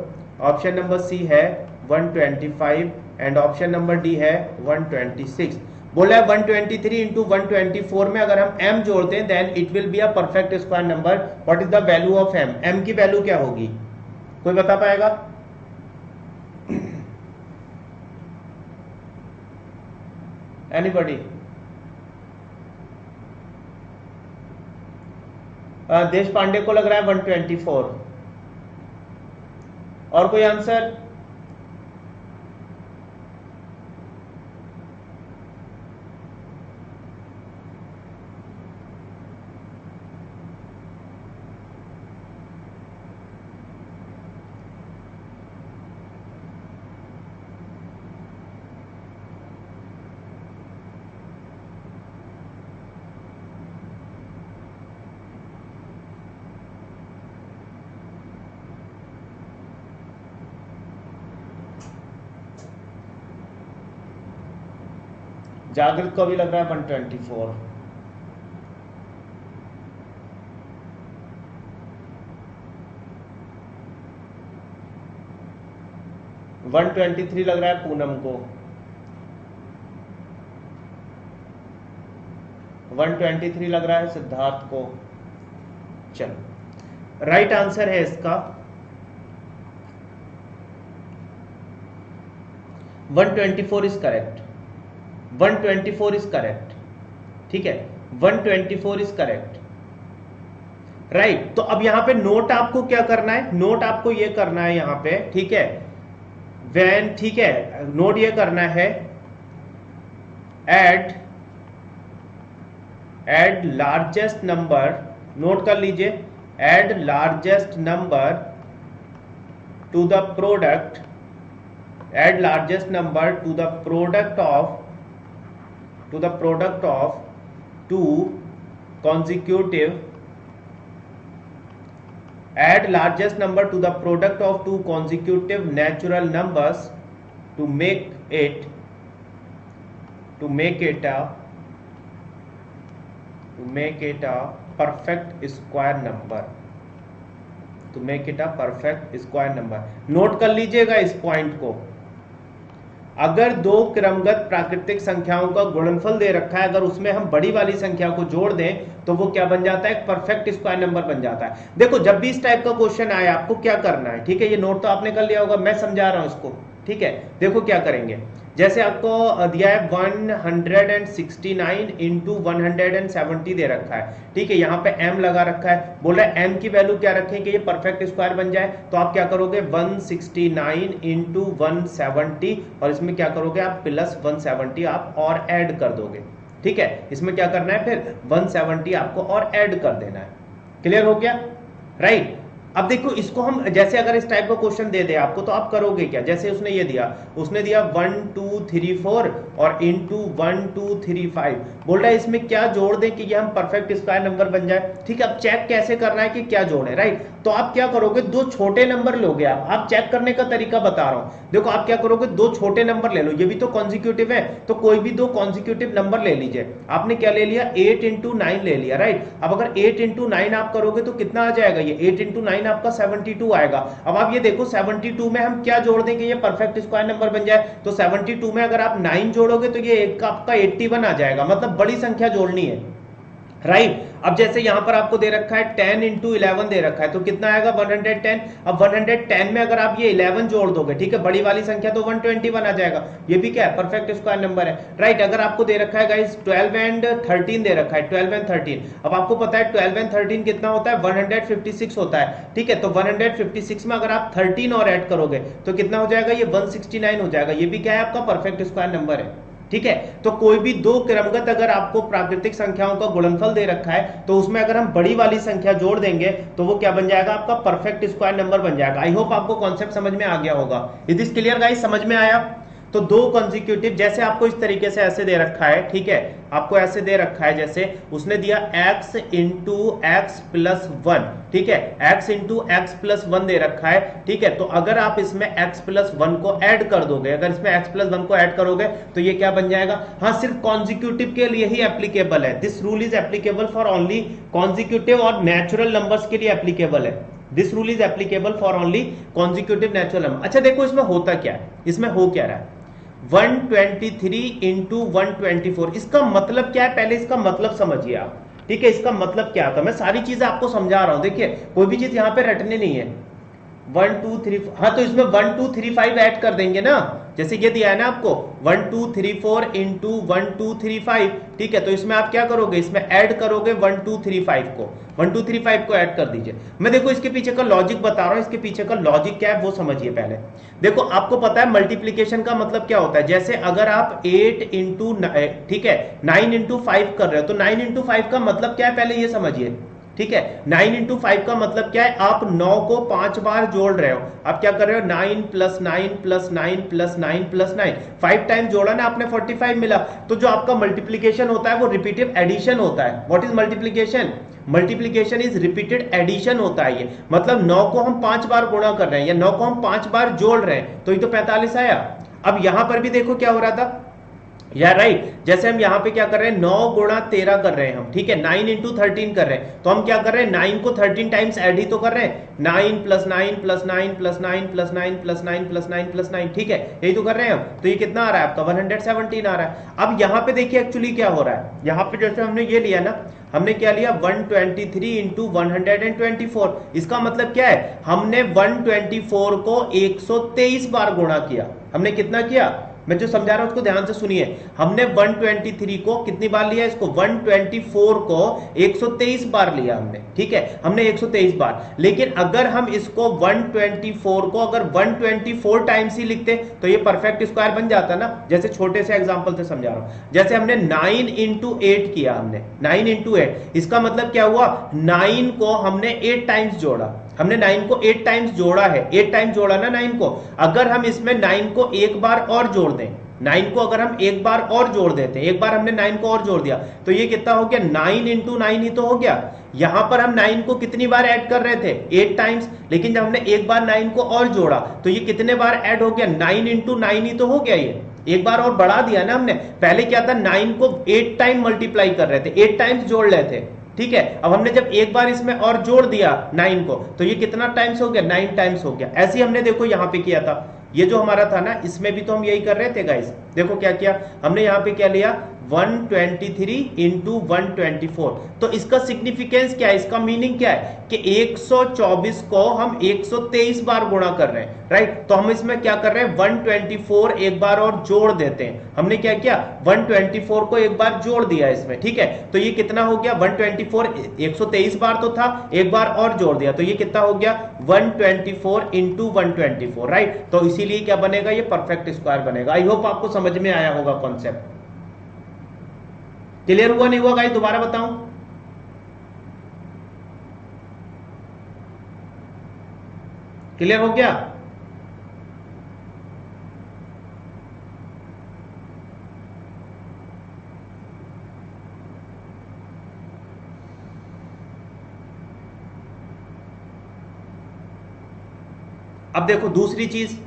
ऑप्शन नंबर सी है 125 एंड ऑप्शन नंबर डी है 126। बोला है 123 इंटू 124 में अगर हम m जोड़ते हैं then it will be a perfect square number. What is the value of m, m की वैल्यू क्या होगी, कोई बता पाएगा? एनीबॉडी? देश पांडे को लग रहा है 124, और कोई आंसर? जागृत को भी लग रहा है 124। वन 123 लग रहा है पूनम को, 123 लग रहा है सिद्धार्थ को। चलो राइट आंसर है इसका 124 इज करेक्ट, 124 इज करेक्ट, ठीक है, 124 इज करेक्ट, राइट। तो अब यहां पे नोट आपको क्या करना है, नोट आपको ये करना है यहां पे, ठीक है, व्हेन, ठीक है, नोट ये करना है एड लार्जेस्ट नंबर, नोट कर लीजिए, add largest number to the product, add largest number to the product of two consecutive, add largest number to the product of two consecutive natural numbers to make it a perfect square number, to make it a perfect square number। Note कर लीजिएगा इस point को, अगर दो क्रमगत प्राकृतिक संख्याओं का गुणनफल दे रखा है, अगर उसमें हम बड़ी वाली संख्या को जोड़ दें तो वो क्या बन जाता है, एक परफेक्ट स्क्वायर नंबर बन जाता है। देखो जब भी इस टाइप का क्वेश्चन आए आपको क्या करना है, ठीक है, ये नोट तो आपने कर लिया होगा, मैं समझा रहा हूं इसको, ठीक है। देखो क्या करेंगे, जैसे आपको दिया है 169 इंटू 170 दे रखा है, ठीक है, यहाँ पे m लगा रखा है, बोल रहा है m की वैल्यू क्या रखें कि ये परफेक्ट स्क्वायर बन जाए, तो आप क्या करोगे 169 इंटू 170 और इसमें क्या करोगे आप प्लस 170 आप और ऐड कर दोगे, ठीक है, इसमें क्या करना है फिर 170 आपको और ऐड कर देना है। क्लियर हो गया, राइट। अब देखो इसको हम जैसे अगर इस टाइप का क्वेश्चन दे दे आपको तो आप करोगे क्या, जैसे उसने ये दिया, उसने दिया 1 2 3 4 और इंटू 1 2 3 5, बोल रहा है इसमें क्या जोड़ दें कि ये हम परफेक्ट स्क्वायर नंबर बन जाए, ठीक है। अब चेक कैसे करना है कि क्या जोड़े, राइट। तो आप क्या करोगे, दो छोटे नंबर लोगे, आप चेक करने का तरीका बता रहा हूं, देखो आप क्या करोगे, दो छोटे नंबर ले लो, ये भी तो कॉन्जिक्यूटिव है, तो कोई भी दो कॉन्जिक्यूटिव नंबर ले लीजिए। आपने क्या ले लिया 8 इंटू 9 ले लिया, राइट। अब अगर 8 इंटू 9 आप करोगे तो कितना आ जाएगा, ये 8 इंटू 9 आपका 72 आएगा। अब आप ये देखो 72 में हम क्या जोड़ दें कि ये परफेक्ट स्क्वायर नंबर बन जाए, तो 72 में अगर आप 9 जोड़ोगे तो ये आपका 81 आ जाएगा, मतलब बड़ी संख्या जोड़नी है, राइट अब जैसे यहां पर आपको दे रखा है 10 इंटू 11 दे रखा है, तो कितना आएगा 110। अब 110 में अगर आप ये 11 जोड़ दोगे, ठीक है, बड़ी वाली संख्या तो 121 आ जाएगा। ये भी क्या है, परफेक्ट स्क्वायर नंबर है। राइट अगर आपको दे रखा है गाइस 12 एंड 13 दे रखा है, 12 एंड 13, अब आपको पता है 12 एंड 13 कितना होता है, 156 होता है, ठीक है। तो 156 में अगर आप 13 और ऐड करोगे तो कितना हो जाएगा, ये 169 हो जाएगा। ये भी क्या है, आपका परफेक्ट स्क्वायर नंबर है, ठीक है। तो कोई भी दो क्रमगत अगर आपको प्राकृतिक संख्याओं का गुणनफल दे रखा है, तो उसमें अगर हम बड़ी वाली संख्या जोड़ देंगे तो वो क्या बन जाएगा, आपका परफेक्ट स्क्वायर नंबर बन जाएगा। आई होप आपको कॉन्सेप्ट समझ में आ गया होगा। इज दिस क्लियर गाइस, समझ में आया? तो दो कंसेक्यूटिव, जैसे आपको इस तरीके से ऐसे दे रखा है, ठीक है, आपको ऐसे दे रखा है, जैसे उसने दिया x into x plus one, ठीक है, x into x plus one दे रखा है, ठीक है। तो अगर आप इसमें x प्लस वन को ऐड कर दोगे, अगर इसमें x प्लस वन को ऐड करोगे तो ये क्या बन जाएगा, हाँ, सिर्फ कॉन्जिक्यूटिव के लिए ही एप्लीकेबल है। This rule is applicable for only consecutive और नेचुरल नंबर्स के लिए एप्लीकेबल है। This rule is applicable for only consecutive natural number. अच्छा देखो इसमें होता क्या है, इसमें हो क्या रहा है, 123 इंटू 124, इसका मतलब क्या है, पहले इसका मतलब समझिए आप, ठीक है। इसका मतलब क्या था, मैं सारी चीजें आपको समझा रहा हूं, देखिए कोई भी चीज यहां पे रटने नहीं है। 1 2 3, हाँ, तो इसमें 1 2 3 5 ऐड कर देंगे ना, जैसे ये दिया है ना आपको 1 2 3 4 इंटू 1 2 3 5, ठीक है। तो इसमें आप क्या करोगे, इसमें ऐड करोगे 1 2 3 5 को, 1 2 3 5 को ऐड कर दीजिए। मैं देखो इसके पीछे का लॉजिक बता रहा हूं, इसके पीछे का लॉजिक क्या है वो समझिए पहले। देखो आपको पता है मल्टीप्लीकेशन का मतलब क्या होता है, जैसे अगर आप 8 इंटू, ठीक है, 9 इंटू 5 कर रहे हो, तो 9 इंटू 5 का मतलब क्या है पहले ये समझिए, ठीक है। 9 इंटू 5 का मतलब क्या है, आप 9 को 5 बार जोड़ रहे हो। आप क्या कर रहे हो, 9 plus 9 plus 9 plus 9 plus 9, 5 time जोड़ा ना आपने, 45 मिला। तो जो आपका मल्टीप्लीकेशन होता है वो रिपीटेड एडिशन होता है। What is multiplication, multiplication is repeated addition होता है। ये मतलब 9 को हम 5 बार गुणा कर रहे हैं या 9 को हम 5 बार जोड़ रहे हैं, तो ये तो 45 आया। अब यहां पर भी देखो क्या हो रहा था, या राइट, जैसे हम यहां पे क्या कर रहे हैं, 9 गुणा 13 कर रहे हैं हम, ठीक है, 9 इंटू 13 कर रहे हैं। तो हम क्या कर रहे हैं, 9 को 13 टाइम्स ऐड ही तो कर रहे हैं, 9 plus 9 plus 9 plus 9 plus 9 plus 9 plus 9 plus 9, ठीक है, यही तो कर रहे हैं हम। तो ये कितना आ रहा है आपका, 117 आ रहा है। अब यहां पे देखिए एक्चुअली क्या हो रहा है, यहां पे जैसे हमने ये लिया ना, हमने क्या लिया 123 इंटू 124, इसका मतलब क्या है, हमने 124 को 123 बार गुणा किया। हमने कितना किया, मैं जो समझा रहा हूं उसको ध्यान से सुनिए। हमने 123 को कितनी बार लिया, इसको 124 को 123 बार लिया हमने, ठीक है, हमने 123 बार। लेकिन अगर हम इसको 124 को अगर 124 टाइम्स ही लिखते तो ये परफेक्ट स्क्वायर बन जाता ना। जैसे छोटे से एग्जांपल से समझा रहा हूं, जैसे हमने 9 इंटू 8 किया, हमने 9 इंटू 8, इसका मतलब क्या हुआ, 9 को हमने 8 टाइम्स जोड़ा, हमने 9 को 8 टाइम्स जोड़ा है, 8 टाइम्स जोड़ा ना 9 को। अगर हम इसमें 9 को एक बार और जोड़ दें, 9 को अगर हम एक बार और जोड़ देते हैं, एक बार हमने 9 को और जोड़ दिया, तो ये कितना हो गया, 9 इंटू 9 ही तो हो गया। यहां पर हम 9 को कितनी बार ऐड कर रहे थे, 8 टाइम्स, लेकिन जब हमने एक बार 9 को और जोड़ा तो ये कितने बार ऐड हो गया, 9 इंटू 9 ही तो हो गया। ये एक बार और बढ़ा दिया ना हमने। पहले क्या था, 9 को 8 टाइम मल्टीप्लाई कर रहे थे, 8 टाइम्स जोड़ रहे थे, ठीक है। अब हमने जब एक बार इसमें और जोड़ दिया 9 को, तो ये कितना टाइम्स हो गया, 9 टाइम्स हो गया। ऐसे ही हमने देखो यहां पे किया था, ये जो हमारा था ना, इसमें भी तो हम यही कर रहे थे गाइस। देखो क्या किया हमने, यहां पे क्या लिया, 123 इंटू 124। तो इसका सिग्निफिकेंस क्या है, इसका मीनिंग क्या है कि 124 को हम 123 बार गुणा कर रहे हैं, राइट। तो हम इसमें क्या कर रहे हैं, 124 एक बार और जोड़ देते हैं। हमने क्या किया, 124 को एक बार जोड़ दिया इसमें, ठीक है। तो ये कितना हो गया, 124, 123 बार तो था, एक बार और जोड़ दिया, तो ये कितना हो गया, 124 इंटू 124, राइट। तो इसीलिए क्या बनेगा, ये परफेक्ट स्क्वायर बनेगा। आई होप आपको समझ में आया होगा कॉन्सेप्ट। क्लियर हुआ नहीं हुआ गाइस, दोबारा बताऊं, क्लियर हो गया? अब देखो दूसरी चीज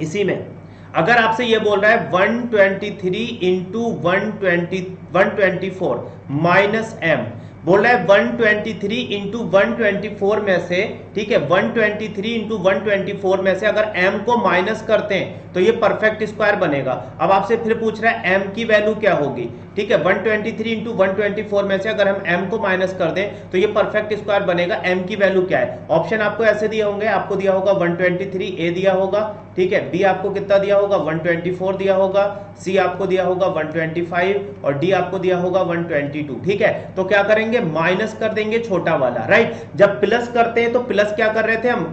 इसी में, अगर आपसे ये बोल रहा है 123 इंटू 124 माइनस m, बोल रहा है 123 इंटू 124 में से, ठीक है, 123 इंटू 124 में से अगर m को माइनस करते हैं तो ये परफेक्ट स्क्वायर बनेगा। अब आपसे फिर पूछ रहा है m की वैल्यू क्या होगी, ठीक है, 123 इंटू 124 में से अगर हम m को माइनस कर दें तो ये परफेक्ट स्क्वायर बनेगा। m की वैल्यू क्या है? ऑप्शन आपको ऐसे दिए होंगे, आपको दिया होगा 123 a दिया होगा, ठीक है, b आपको कितना दिया होगा 124 दिया होगा, c आपको दिया होगा 125 और d आपको दिया होगा 122, ठीक है। तो क्या करेंगे, माइनस कर देंगे छोटा वाला, राइट। जब प्लस करते हैं तो प्लस क्या कर रहे थे हम,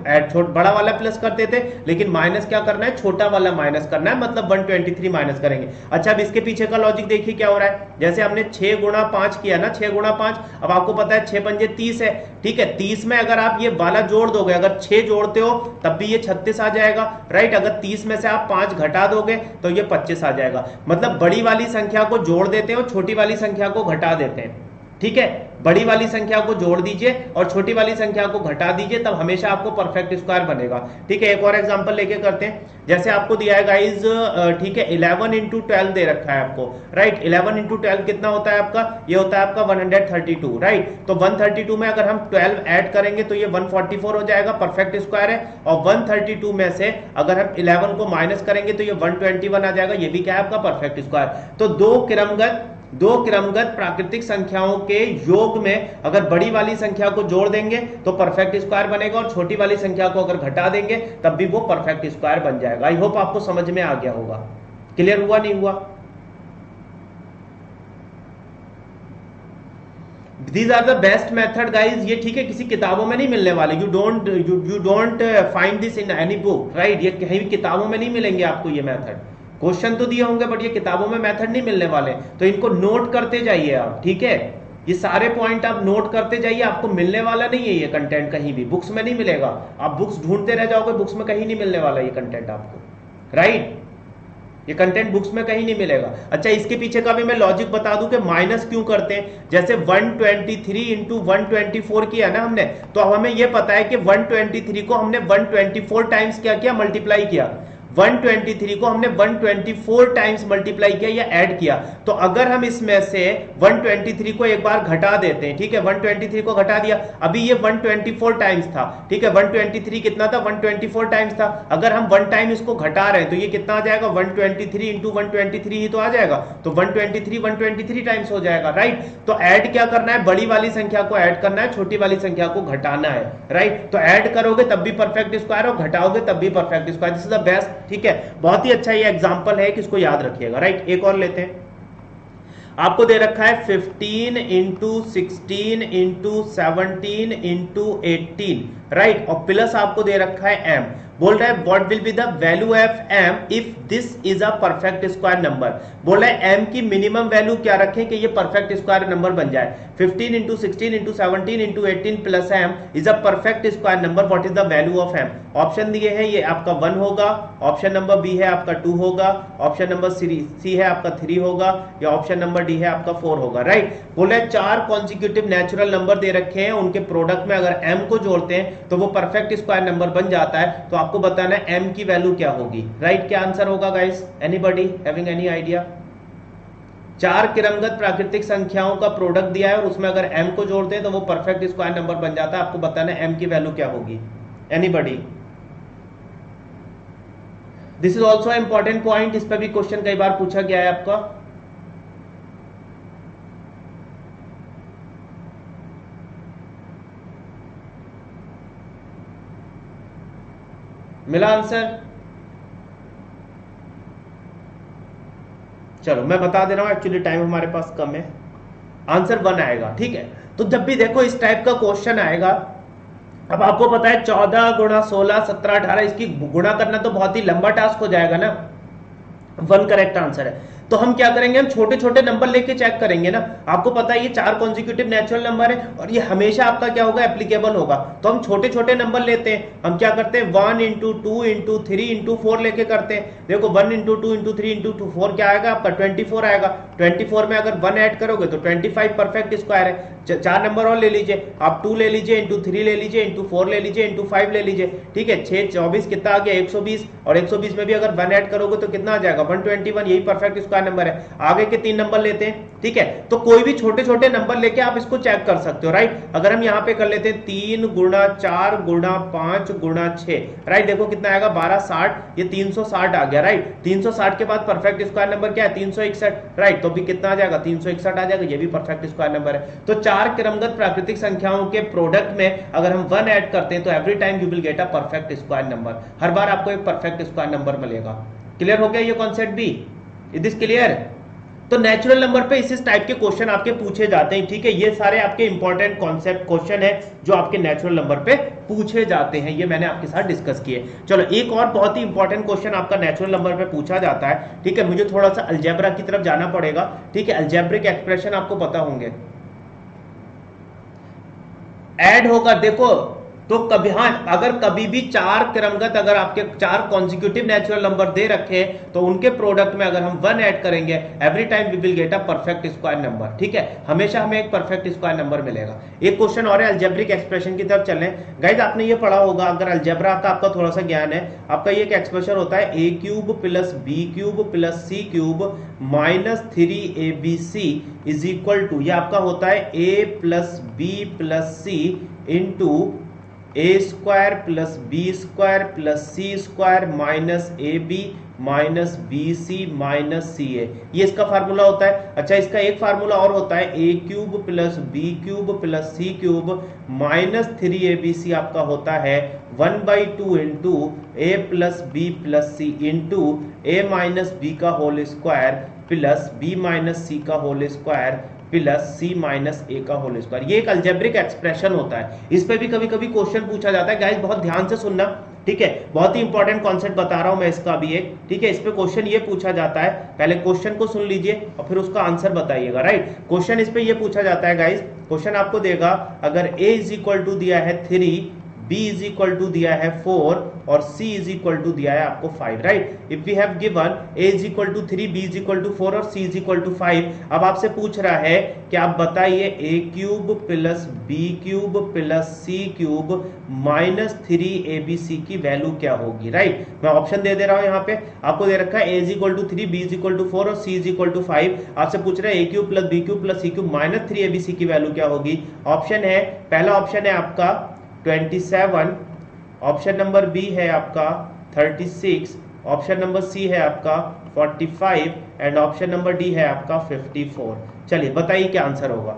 बड़ा वाला प्लस करते थे, लेकिन माइनस क्या करना है, छोटा वाला माइनस करना है, मतलब 123 माइनस करेंगे। अच्छा, अब इसके पीछे का लॉजिक देखिए क्या हो रहा है। जैसे हमने 6 गुणा 5 किया ना, 6 गुणा 5, अब आपको पता है 6 पंजे 30 है, ठीक है। 30 में अगर आप ये वाला जोड़ दोगे, अगर 6 जोड़ते हो तब भी ये 36 आ जाएगा, राइट। अगर 30 में से आप 5 घटा दोगे तो ये 25 आ जाएगा। मतलब बड़ी वाली संख्या को जोड़ देते हैं और छोटी वाली संख्या को घटा देते हैं, ठीक है। बड़ी वाली संख्या को जोड़ दीजिए और छोटी वाली संख्या को घटा दीजिए, तब हमेशा आपको परफेक्ट स्क्वायर बनेगा, ठीक है। एक और एग्जांपल लेके करते हैं। जैसे आपको दिया है गाइज, ठीक है, 11 इंटू 12 दे रखा है आपको, राइट। 11 इंटू 12 कितना होता है आपका, ये होता है आपका 132, राइट। तो 132 में अगर हम 12 ऐड करेंगे तो ये 144 हो जाएगा, परफेक्ट स्क्वायर है। और 132 में से अगर हम 11 को माइनस करेंगे तो ये 121 आ जाएगा, ये भी क्या है आपका परफेक्ट स्क्वायर। तो दो क्रमगत प्राकृतिक संख्याओं के योग में अगर बड़ी वाली संख्या को जोड़ देंगे तो परफेक्ट स्क्वायर बनेगा, और छोटी वाली संख्या को अगर घटा देंगे तब भी वो परफेक्ट स्क्वायर बन जाएगा। आई होप आपको समझ में आ गया होगा। क्लियर हुआ, नहीं हुआ? These are the best method guys, ये ठीक है, किसी किताबों में नहीं मिलने वाले। you don't find this in any book, right। ये कहीं भी किताबों में नहीं मिलेंगे आपको ये मेथड। क्वेश्चन तो दिए होंगे बट ये किताबों में मेथड नहीं मिलने वाले, तो इनको नोट करते जाइए आप, ठीक है। ये सारे पॉइंट आप नोट करते जाइए, आपको मिलने वाला नहीं है ये कंटेंट, कहीं भी बुक्स में नहीं मिलेगा। आप बुक्स ढूंढते रह जाओगे, बुक्स में कहीं नहीं मिलने वाला ये कंटेंट आपको, राइट। ये कंटेंट बुक्स में कहीं नहीं मिलेगा। अच्छा, इसके पीछे का भी मैं लॉजिक बता दूं कि माइनस क्यों करते हैं। जैसे 123 इंटू 124 किया ना हमने, तो अब हमें यह पता है कि 123 को हमने 124 टाइम्स क्या किया, मल्टीप्लाई किया। 123 को हमने 124 टाइम्स मल्टीप्लाई किया या ऐड किया। तो अगर हम इसमें से 123 को एक बार घटा देते हैं, ठीक है, 123 को घटा दिया, अभी ये 124 टाइम्स था, ठीक है। 123 कितना था, 124 टाइम्स था। अगर हम 1 टाइम इसको घटा रहे हैं तो ये कितना आ जाएगा, 123 इंटू 123 ही तो आ जाएगा। तो 123 टाइम्स हो जाएगा, राइट। तो ऐड क्या करना है, बड़ी वाली संख्या को ऐड करना है, छोटी वाली संख्या को घटाना है, राइट। तो ऐड करोगे तब भी परफेक्ट स्क्वायर और घटाओगे तब भी perfect square. This is the best, ठीक है। बहुत ही अच्छा ये एग्जांपल है कि इसको याद रखिएगा, राइट। एक और लेते हैं। आपको दे रखा है 15 इंटू 16 इंटू 17 इंटू 18, राइट। और प्लस आपको दे रखा है m। बोल रहा है what will be the value of m if this is a perfect square number. बोल रहा है m की मिनिमम वैल्यू क्या रखें कि ये परफेक्ट स्क्वायर नंबर बन जाए। 15 into 16 into 17 into 18 plus m is a perfect square number, what is the value of m। Option दिए हैं, ये आपका 1 होगा, ऑप्शन नंबर बी है आपका 2 होगा, ऑप्शन नंबर सी है आपका 3 होगा, या ऑप्शन नंबर डी है आपका 4 होगा, राइट। बोले 4 कॉन्जिक्यूटिव नेचुरल नंबर दे रखे हैं, उनके प्रोडक्ट में अगर m को जोड़ते हैं तो वो परफेक्ट स्क्वायर नंबर बन जाता है। तो आपको बताना है m की वैल्यू क्या होगी, राइट। क्या आंसर होगा guys, anybody having any idea? 4 क्रमगत प्राकृतिक संख्याओं का प्रोडक्ट दिया है और उसमें अगर m को जोड़ते हैं तो वो परफेक्ट स्क्वायर नंबर बन जाता है। आपको बताना है m की वैल्यू क्या होगी, anybody? This is also important point, इस पर भी क्वेश्चन कई बार पूछा गया है आपका। मिला आंसर? चलो मैं बता दे रहा हूं, एक्चुअली टाइम हमारे पास कम है। आंसर 1 आएगा, ठीक है। तो जब भी देखो इस टाइप का क्वेश्चन आएगा, अब आपको पता है 14 गुणा 16 17 18, इसकी गुणा करना तो बहुत ही लंबा टास्क हो जाएगा ना। 1 करेक्ट आंसर है। तो हम क्या करेंगे, हम छोटे छोटे नंबर लेके चेक करेंगे ना। आपको पता है ये 4 कॉन्जिक्यूटिव नेचुरल नंबर है और ये हमेशा आपका क्या होगा, एप्लीकेबल होगा। तो हम छोटे छोटे नंबर लेते हैं। हम क्या करते हैं, 1 इंटू 2 इंटू 3 इंटू 4 लेके करते हैं। देखो 1 इंटू 2 इंटू 3 इंटू 4 क्या आएगा आपका, 24 आएगा। 24 में अगर 1 ऐड करोगे तो 25 परफेक्ट स्क्वायर है। 4 नंबर और ले लीजिए आप, 2 ले लीजिए, इंटू 3 ले लीजिए, इंटू 4 ले लीजिए, इंटू 5 ले लीजिए, ठीक है। 6 24 कितना आ गया, 120। और 120 में भी अगर 1 ऐड करोगे तो कितना आ जाएगा, 121, यही परफेक्ट स्क्वायर नंबर है। आगे के 3 नंबर लेते हैं, ठीक है। तो कोई भी छोटे छोटे नंबर लेके आप इसको चेक कर सकते हो, राइट। अगर हम यहाँ पे कर लेते हैं 3 गुणा 4 गुणा 5 गुणा 6, राइट, देखो कितना आएगा 12 60, ये 360 आ गया, राइट। 360 के बाद परफेक्ट स्क्वायर नंबर क्या है 361, राइट, तो भी कितना आ जाएगा 361 आ जाएगा, ये भी परफेक्ट स्क्वायर नंबर है। तो 4 क्रमगत प्राकृतिक संख्याओं के प्रोडक्ट में अगर हम 1 ऐड करते हैं तो every time you will get a perfect square number, हर बार आपको एक परफेक्ट स्क्वायर नंबर मिलेगा। क्लियर हो गया ये कॉन्सेप्ट भी? Is this clear? तो नेचुरल नंबर पे इस टाइप के क्वेश्चन आपके पूछे जाते हैं, ठीक है। ये सारे आपके इंपॉर्टेंट कॉन्सेप्ट क्वेश्चन है जो आपके नेचुरल नंबर पे पूछे जाते हैं, ये मैंने आपके साथ डिस्कस किए। चलो एक और बहुत ही इंपॉर्टेंट क्वेश्चन आपका नेचुरल नंबर पे पूछा जाता है, ठीक है। मुझे थोड़ा सा अलजेब्रा की तरफ जाना पड़ेगा, ठीक है। अलजेब्रिक एक्सप्रेशन आपको पता होंगे, ऐड होगा, देखो तो कभी, हाँ, अगर कभी भी 4 क्रमगत, अगर आपके 4 कॉन्जिक्यूटिव नेचुरल नंबर दे रखे तो उनके प्रोडक्ट में अगर हम 1 ऐड करेंगे every time we will get a perfect square number, ठीक है। हमेशा हमें एक परफेक्ट स्क्वायर नंबर मिलेगा। एक क्वेश्चन और है अलजेब्रिक एक्सप्रेशन की तरफ चलें। गाइस आपने ये पढ़ा होगा, अगर अलजेब्रा का आपका थोड़ा सा ज्ञान है, आपका ये एक एक्सप्रेशन होता है a cube plus B cube plus C cube minus 3abc is equal to, ये आपका होता है a plus B plus C into A square plus B square plus C square minus A B minus B C minus C A, ये इसका formula होता है। अच्छा, इसका एक फार्मूला और होता है A cube plus B cube plus C cube minus 3abc आपका होता है 1/2 into A plus B plus C into A minus B का whole square plus B minus C का whole square plus C minus A का whole square. ये एक algebraic expression होता है, इस पे भी कभी कभी क्वेश्चन पूछा जाता है। गाइस बहुत ध्यान से सुनना, ठीक है, बहुत ही इंपॉर्टेंट कॉन्सेप्ट बता रहा हूं मैं इसका भी एक, ठीक है। इस पे क्वेश्चन ये पूछा जाता है, पहले क्वेश्चन को सुन लीजिए और फिर उसका आंसर बताइएगा, राइट। क्वेश्चन इस पे ये पूछा जाता है गाइस, क्वेश्चन आपको देगा अगर a इज इक्वल टू दिया है 3, b इज इक्वल टू दिया है 4 और c इज इक्वल टू दिया है आपको 5, right. If we have given a is equal to 3, b is equal to 4 और c इज इक्वल टू 5, अब आपसे पूछ रहा है कि आप बताइए a cube plus b cube plus c cube minus 3abc की वैल्यू क्या होगी, राइट। मैं ऑप्शन दे रहा हूं यहाँ पे, आपको दे रखा है a is equal to 3, b is equal to 4 और c इज इक्वल टू 5। आपसे पूछ रहा है a cube plus b cube plus c cube minus 3abc की वैल्यू क्या होगी। ऑप्शन है, पहला ऑप्शन है आपका 27, ऑप्शन नंबर बी है आपका 36, ऑप्शन नंबर सी है आपका 45 एंड ऑप्शन नंबर डी है आपका 54। चलिए बताइए क्या आंसर होगा।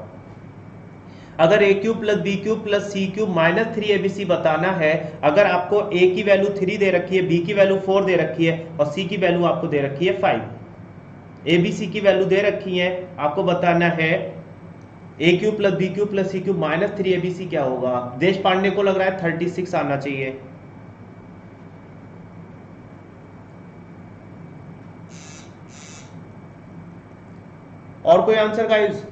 अगर a cube plus B cube plus C cube minus 3abc बताना है, अगर आपको a की वैल्यू 3 दे रखी है, b की वैल्यू 4 दे रखी है और c की वैल्यू आपको दे रखी है 5, abc की वैल्यू दे रखी है, आपको बताना है a cube plus B cube plus C cube minus 3abc क्या होगा। देश पांडे को लग रहा है 36 आना चाहिए। और कोई आंसर गाइस?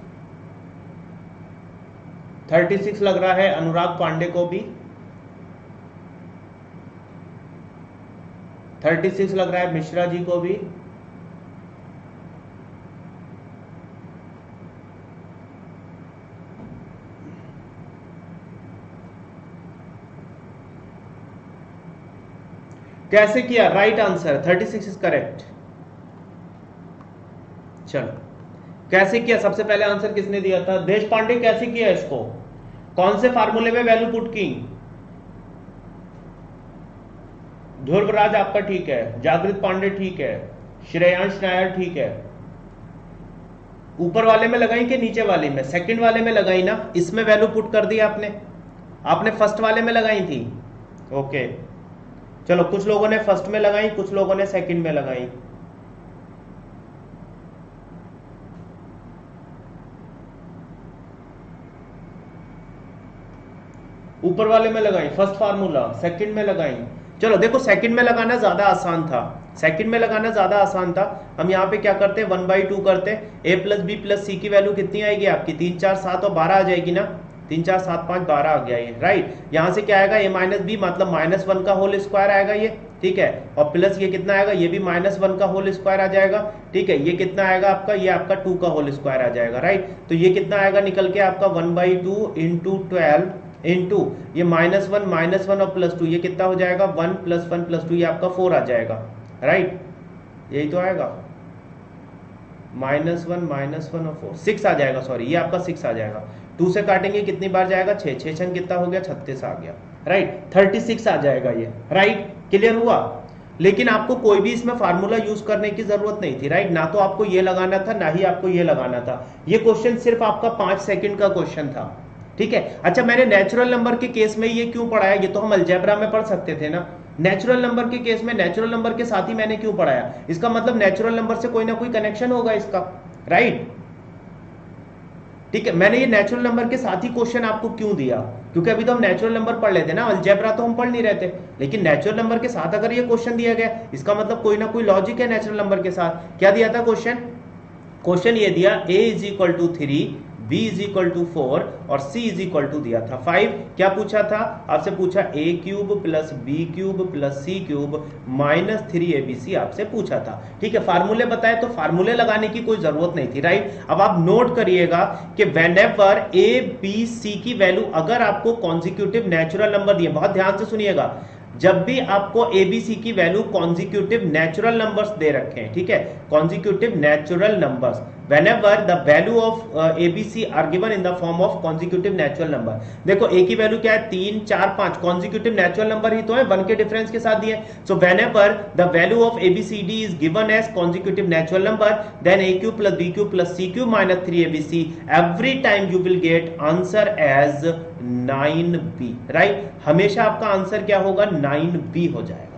36 लग रहा है अनुराग पांडे को भी, 36 लग रहा है मिश्रा जी को भी। कैसे किया? Right answer 36 is correct. चलो कैसे किया, सबसे पहले आंसर किसने दिया था? देश पांडे। कैसे किया इसको, कौन से फार्मूले में वैल्यू पुट की? ध्रुवराज आपका ठीक है, जागृत पांडे ठीक है, श्रेयांश नायर ठीक है। ऊपर वाले में लगाई कि नीचे वाले में? सेकंड वाले में लगाई ना, इसमें वैल्यू पुट कर दी आपने फर्स्ट वाले में लगाई थी। ओके चलो, कुछ लोगों ने फर्स्ट में लगाई, कुछ लोगों ने सेकंड में लगाई। ऊपर वाले में लगाई फर्स्ट फार्मूला, सेकंड में लगाई। चलो देखो, सेकंड में लगाना ज्यादा आसान था, सेकंड में लगाना ज्यादा आसान था। हम यहाँ पे क्या करते हैं, 1/2 करते हैं। a प्लस बी प्लस सी की वैल्यू कितनी आएगी आपकी? 3 4 7 और 12 आ जाएगी ना, 3 4 7 5 12 आ गया ये, राइट। यहाँ से क्या आएगा, a माइनस बी मतलब -1 का होल स्क्वायर आएगा ये, ठीक है। और प्लस ये कितना आएगा, ये भी -1 का होल स्क्वायर आ जाएगा, ठीक है। ये कितना आएगा आपका, ये आपका 2 का होल स्क्वायर आ जाएगा, राइट। तो ये कितना आएगा निकल के आपका 1/2 इंटू 12 इंटू ये -1 और +2, ये कितना हो जाएगा 1 + 1 + 2, ये आपका 4 आ जाएगा, राइट। यही तो आएगा, -1 और 4 6 आ जाएगा, सॉरी ये आपका 6 आ जाएगा। 2 से काटेंगे कितनी बार जाएगा, 6 6 छंग कितना हो गया, 36 आ गया, राइट 36 आ जाएगा ये, राइट क्लियर हुआ। लेकिन आपको कोई भी इसमें फार्मूला यूज करने की जरूरत नहीं थी, राइट, ना तो आपको ये लगाना था ना ही आपको ये लगाना था। ये क्वेश्चन सिर्फ आपका 5 सेकंड का क्वेश्चन था, ठीक है। अच्छा मैंने नेचुरल नंबर के केस में ये क्यों पढ़ाया, ये तो हम अलजेब्रा में पढ़ सकते थे ना। नेचुरल नंबर के केस में नेचुरल नंबर के साथ ही मैंने क्यों पढ़ाया, इसका मतलब नेचुरल नंबर से कोई ना कोई कनेक्शन होगा इसका, राइट, ठीक है। मैंने ये नेचुरल नंबर के साथ ही क्वेश्चन आपको क्यों दिया, क्योंकि अभी तो हम नेचुरल नंबर पढ़ लेते ना, अलजेब्रा तो हम पढ़ नहीं रहते, लेकिन नेचुरल नंबर के साथ अगर ये क्वेश्चन दिया गया इसका मतलब कोई ना कोई लॉजिक है नेचुरल नंबर के साथ। क्या दिया था क्वेश्चन ये दिया a is equal to 3, b is equal to 4 और c इज इक्वल टू दिया था 5। क्या पूछा था आपसे, पूछा a cube plus b cube plus c cube -3abc आपसे पूछा था, ठीक है। फार्मूले बताए तो फार्मूले लगाने की कोई जरूरत नहीं थी, राइट। अब आप नोट करिएगा कि व्हेनेवर a b c की वैल्यू अगर आपको कॉन्जिक्यूटिव नेचुरल नंबर दिए, बहुत ध्यान से सुनिएगा, जब भी आपको एबीसी की value consecutive natural numbers they रखे हैं, ठीक है, consecutive natural numbers, whenever the value of ABC are given in the form of consecutive natural number। देखो a की वैल्यू क्या है, 3 4 5 कॉन्जिक्यूटिव नेचुरल नंबर ही तो है, 1 के डिफरेंस के साथ दिए। सो whenever the value of ABCD is given as consecutive natural number, then a cube plus b cube plus c cube minus 3abc, every time you will get answer as 9b, right. हमेशा आपका answer क्या होगा, 9b हो जाएगा।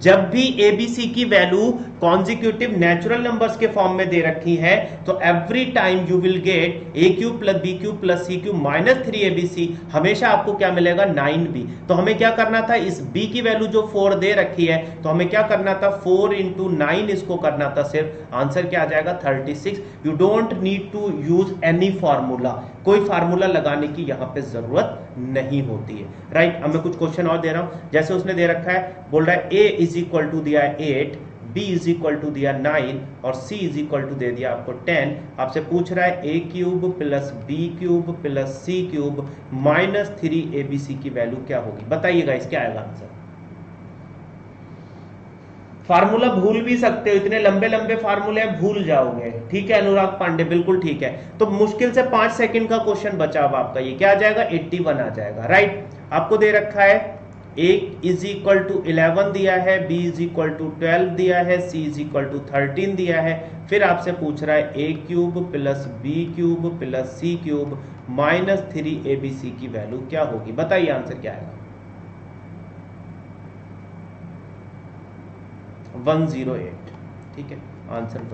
जब भी ABC की value consecutive natural numbers के फॉर्म में दे रखी है तो every time you will get A cube plus B cube plus C cube minus 3abc, हमेशा आपको क्या मिलेगा, 9b। तो हमें क्या करना था, इस b की वैल्यू जो 4 दे रखी है तो हमें क्या करना था, 4 इंटू 9 इसको करना था, सिर्फ आंसर क्या आ जाएगा, 36। You don't need to use any formula, कोई फार्मूला लगाने की यहां पे जरूरत नहीं होती है, राइट। अब मैं कुछ क्वेश्चन और दे रहा हूं, जैसे उसने दे रखा है, बोल रहा है a इज इक्वल टू दिया है 8, b इज इक्वल टू दिया 9 और c इज इक्वल टू दे दिया आपको 10। आपसे पूछ रहा है a cube plus b cube plus c cube minus 3abc की वैल्यू क्या होगी, बताइएगा इसका आएगा आंसर। फार्मूला भूल भी सकते हो, इतने लंबे लंबे फार्मूले भूल जाओगे, ठीक है अनुराग पांडे, बिल्कुल ठीक है। तो मुश्किल से 5 सेकंड का क्वेश्चन बचा अब आपका, ये क्या आ जाएगा, 81 आ जाएगा, राइट। आपको दे रखा है a इज इक्वल टू 11 दिया है, b इज इक्वल टू 12 दिया है, c इज इक्वल टू 13 दिया है, फिर आपसे पूछ रहा है a cube plus b cube plus c cube minus 3abc की वैल्यू क्या होगी, बताइए आंसर क्या आएगा, 108, ठीक है, आंसर 108 आ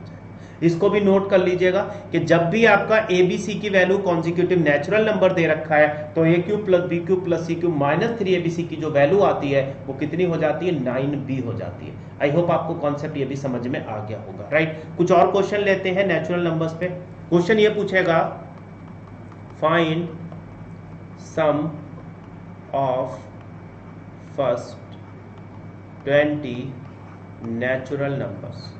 जाएगा। इसको भी नोट कर लीजिएगा कि जब भी आपका एबीसी की वैल्यू कॉन्जिक्यूटिव नेचुरल नंबर दे रखा है तो A cube plus B cube plus C cube minus 3abc की जो वैल्यू आती है वो कितनी हो जाती है, 9b हो जाती है। आई होप आपको कॉन्सेप्ट ये भी समझ में आ गया होगा, राइट। कुछ और क्वेश्चन लेते हैं नेचुरल नंबर्स पे। क्वेश्चन ये पूछेगा, find sum of first 20 natural numbers.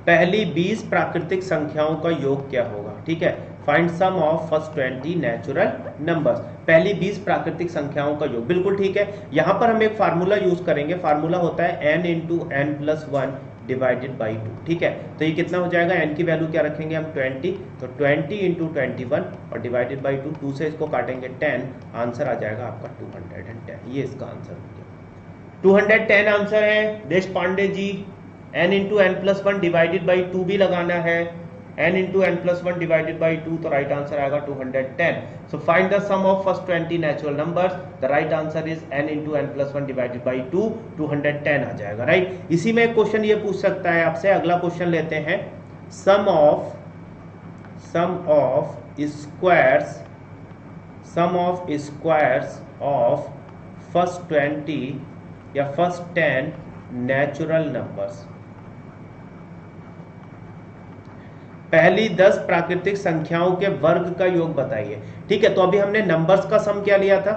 पहली 20 प्राकृतिक संख्याओं का योग क्या होगा, ठीक है। Find sum of first 20 natural numbers, पहली 20 प्राकृतिक संख्याओं का योग, बिल्कुल ठीक है। यहां पर हम एक फार्मूला यूज करेंगे, फार्मूला होता है n into n plus 1 divided by 2, ठीक है। तो ये कितना हो जाएगा, n की वैल्यू क्या रखेंगे हम 20, तो 20 इंटू 21 और डिवाइडेड बाई 2, 2 से इसको काटेंगे 10, आंसर आ जाएगा आपका 210, ये इसका आंसर हो गया। 210 आंसर है Desh Pandey ji. n into N plus 1 divided by 2 भी लगाना है, n into N plus 1 divided by 2, तो राइट आंसर आएगा 210। So find the sum of first 20 natural numbers, the right answer is n into N plus 1 divided by 2, 210 आ जाएगा, right. इसी में एक क्वेश्चन ये पूछ सकता है आपसे, अगला क्वेश्चन लेते हैं, सम ऑफ स्क्वायर्स ऑफ फर्स्ट 20 या फर्स्ट 10 नेचुरल नंबर्स। पहली 10 प्राकृतिक संख्याओं के वर्ग का योग बताइए, ठीक है। तो अभी हमने नंबर्स का सम क्या लिया था,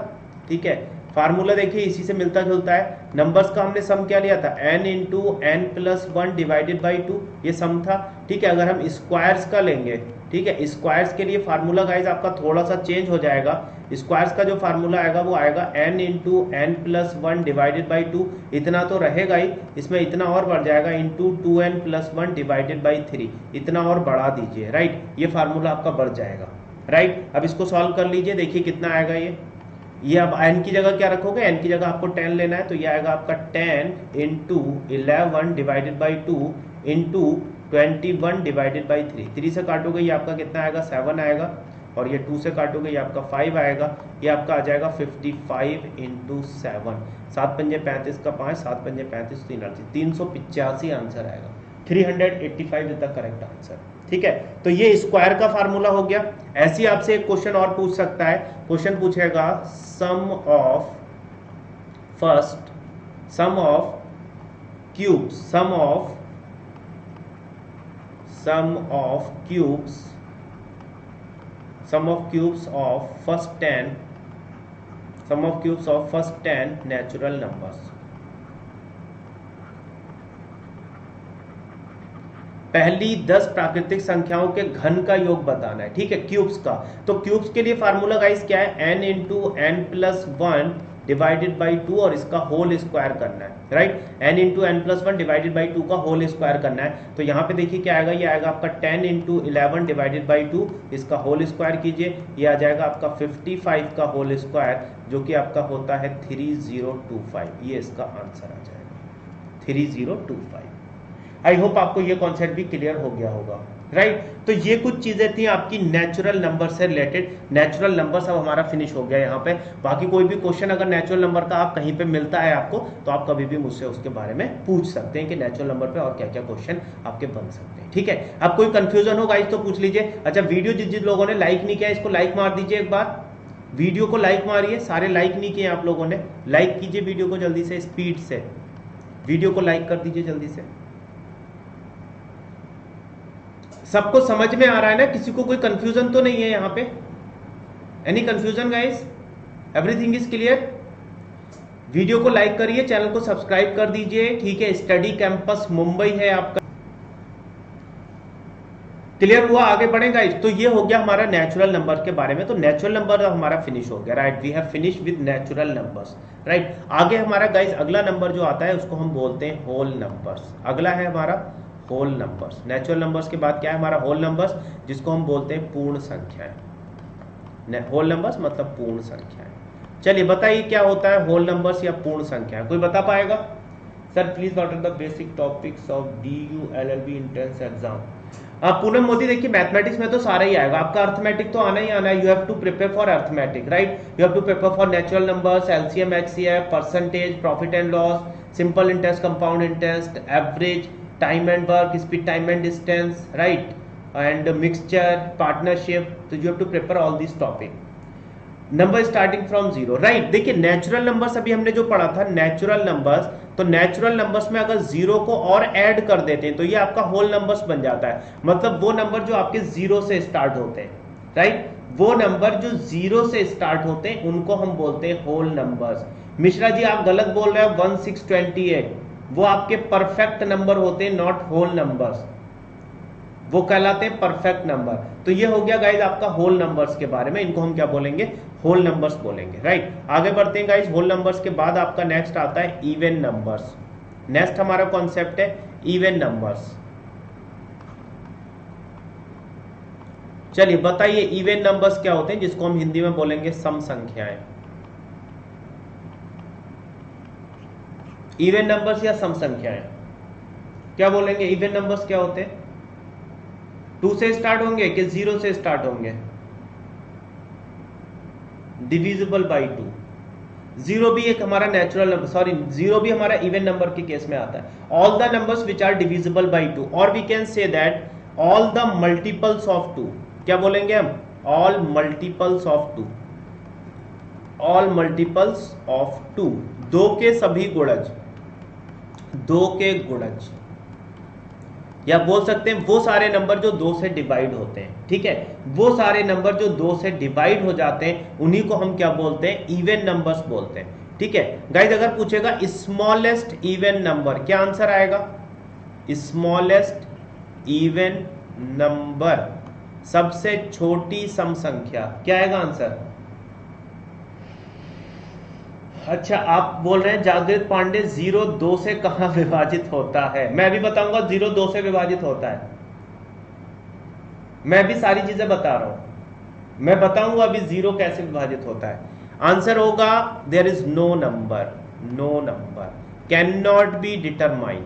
ठीक है, फार्मूला देखिए इसी से मिलता जुलता है। नंबर्स का हमने सम क्या लिया था, n into N plus 1 divided by 2, ये सम था, ठीक है। अगर हम स्क्वायर्स का लेंगे, ठीक है, स्क्वायर्स के लिए फार्मूला गाइस आपका थोड़ा सा चेंज हो जाएगा। स्क्वायर्स का जो फार्मूला आएगा वो आएगा n into N plus one divided by two, इतना तो रहेगा ही, इसमें इतना और बढ़ जाएगा into 2n plus one divided by three, इतना और बढ़ा दीजिए, राइट, ये फार्मूला आपका बढ़ जाएगा, राइट। अब इसको सॉल्व कर लीजिए, देखिए कितना आएगा ये अब n की जगह क्या रखोगे, n की जगह आपको 10 लेना है, तो ये आएगा आपका 10 into 11 divided by two into 21 divided by three, 3 से काटोगे ये आपका कितना आएगा 7 आएगा, और ये 2 से काटोगे ये आपका 5 आएगा, ये आपका आ जाएगा 55 इंटू 7, 7 पंजे 35 का 5, 7 पंजे 35, 385 आंसर आएगा, 385 इज द करेक्ट आंसर, ठीक है। तो ये स्क्वायर का फार्मूला हो गया। ऐसे ही आपसे एक क्वेश्चन और पूछ सकता है, क्वेश्चन पूछेगा sum of cubes, sum of cubes of first 10 natural numbers. पहली 10 प्राकृतिक संख्याओं के घन का योग बताना है, ठीक है, क्यूब्स का। तो क्यूब्स के लिए फार्मूला गाइस क्या है, n into N plus one divided by two और इसका होल स्क्वायर करना है, right, n into N plus one divided by two का होल स्क्वायर करना है। तो यहाँ पे देखिए क्या आएगा, ये आएगा आपका 10 इंटू 11 डिवाइडेड बाई टू, इसका होल स्क्वायर कीजिए, ये आ जाएगा आपका 55 का होल स्क्वायर, जो कि आपका होता है 3025, ये इसका आंसर आ जाएगा 3025। आई होप आपको ये कॉन्सेप्ट भी क्लियर हो गया होगा, राइट। तो ये कुछ चीजें थी आपकी नेचुरल नंबर से रिलेटेड। नेचुरल नंबर सब हमारा फिनिश हो गया यहाँ पे। बाकी कोई भी क्वेश्चन अगर नेचुरल नंबर का आप कहीं पे मिलता है आपको, तो आप कभी भी मुझसे उसके बारे में पूछ सकते हैं कि नेचुरल नंबर पे और क्या क्या क्वेश्चन आपके बन सकते हैं, ठीक है। अब कोई कंफ्यूजन हो गाइस तो पूछ लीजिए। अच्छा, वीडियो जिन लोगों ने लाइक नहीं किया इसको लाइक मार दीजिए, एक बार वीडियो को लाइक मारिए। सारे लाइक नहीं किए आप लोगों ने, लाइक कीजिए वीडियो को जल्दी से, स्पीड से वीडियो को लाइक कर दीजिए जल्दी से। सबको समझ में आ रहा है ना, किसी को कोई कंफ्यूजन तो नहीं है यहाँ पे? Any confusion guys? Everything is clear? Video को लाइक करिए, चैनल को सब्सक्राइब कर दीजिए, ठीक है। स्टडी कैंपस मुंबई है आपका, क्लियर हुआ? आगे बढ़े गाइस। तो ये हो गया हमारा नेचुरल नंबर के बारे में। तो नेचुरल नंबर हमारा फिनिश हो गया, right, we have finish with natural numbers, right. आगे हमारा गाइस अगला नंबर जो आता है उसको हम बोलते हैं होल नंबर्स। अगला है हमारा होल नंबर्स। नेचुरल नंबर्स के बाद क्या है हमारा होल नंबर्स, जिसको हम बोलते हैं पूर्ण संख्याएं। होल नंबर्स मतलब पूर्ण संख्याएं। चलिए बताइए क्या होता है होल नंबर्स या पूर्ण संख्याएं, कोई बता पाएगा? Sir please what are the basic topics of DU LLB entrance exam. Poonam Modi, देखिए मैथमेटिक्स में तो सारा ही आएगा आपका, अर्थमेटिक तो आना ही आना है। You have to prepare for arithmetic, right, you have to prepare for natural numbers, LCM HCF, percentage, profit and loss, simple interest, compound interest, average, time and work, speed, time and distance, right, and mixture, partnership. तो you have to prepare all this topic. Number starting from zero, right. देखिए natural numbers अभी हमने जो पढ़ा था natural numbers, तो natural numbers में अगर जीरो को और ऐड कर देते हैं तो ये आपका होल नंबर्स बन जाता है। मतलब वो नंबर जो आपके जीरो से स्टार्ट होते हैं, राइट, वो नंबर जो जीरो से स्टार्ट होते हैं उनको हम बोलते हैं होल नंबर्स। मिश्रा जी आप गलत बोल रहे हो, 1628 वो आपके परफेक्ट नंबर होते हैं, नॉट होल नंबर्स, वो कहलाते हैं परफेक्ट नंबर। तो ये हो गया गाइज आपका होल नंबर्स के बारे में, इनको हम क्या बोलेंगे, होल नंबर्स बोलेंगे, राइट। आगे बढ़ते हैं गाइज, होल नंबर्स के बाद आपका नेक्स्ट आता है इवन नंबर्स। नेक्स्ट हमारा कॉन्सेप्ट है इवन नंबर्स। चलिए बताइए इवन नंबर्स क्या होते हैं, जिसको हम हिंदी में बोलेंगे सम संख्याएं। इवन नंबर्स या सम संख्याएं क्या बोलेंगे? इवन नंबर्स क्या होते हैं? 2 से स्टार्ट होंगे कि 0 से स्टार्ट होंगे? Divisible by 2। 0 भी एक हमारा नेचुरल नंबर, सॉरी 0 भी हमारा इवन नंबर के केस में आता है। All the numbers which are divisible by 2, और we can say that all the multiples of 2। क्या बोलेंगे हम? All multiples of 2, all multiples of 2, 2 के सभी गुणज, 2 के गुणज, या बोल सकते हैं वो सारे नंबर जो 2 से डिवाइड होते हैं, ठीक है, वो सारे नंबर जो 2 से डिवाइड हो जाते हैं उन्हीं को हम क्या बोलते हैं? इवन नंबर्स बोलते हैं, ठीक है। गाइस अगर पूछेगा स्मॉलेस्ट इवन नंबर, क्या आंसर आएगा? स्मॉलेस्ट इवन नंबर, सबसे छोटी सम संख्या, क्या आएगा आंसर? अच्छा, आप बोल रहे हैं जागृत पांडे 0 2 से कहां विभाजित होता है? मैं भी बताऊंगा 0 2 से विभाजित होता है। मैं भी सारी चीजें बता रहा हूं, मैं बताऊंगा अभी 0 कैसे विभाजित होता है। आंसर होगा there is no number, no number can not be determine.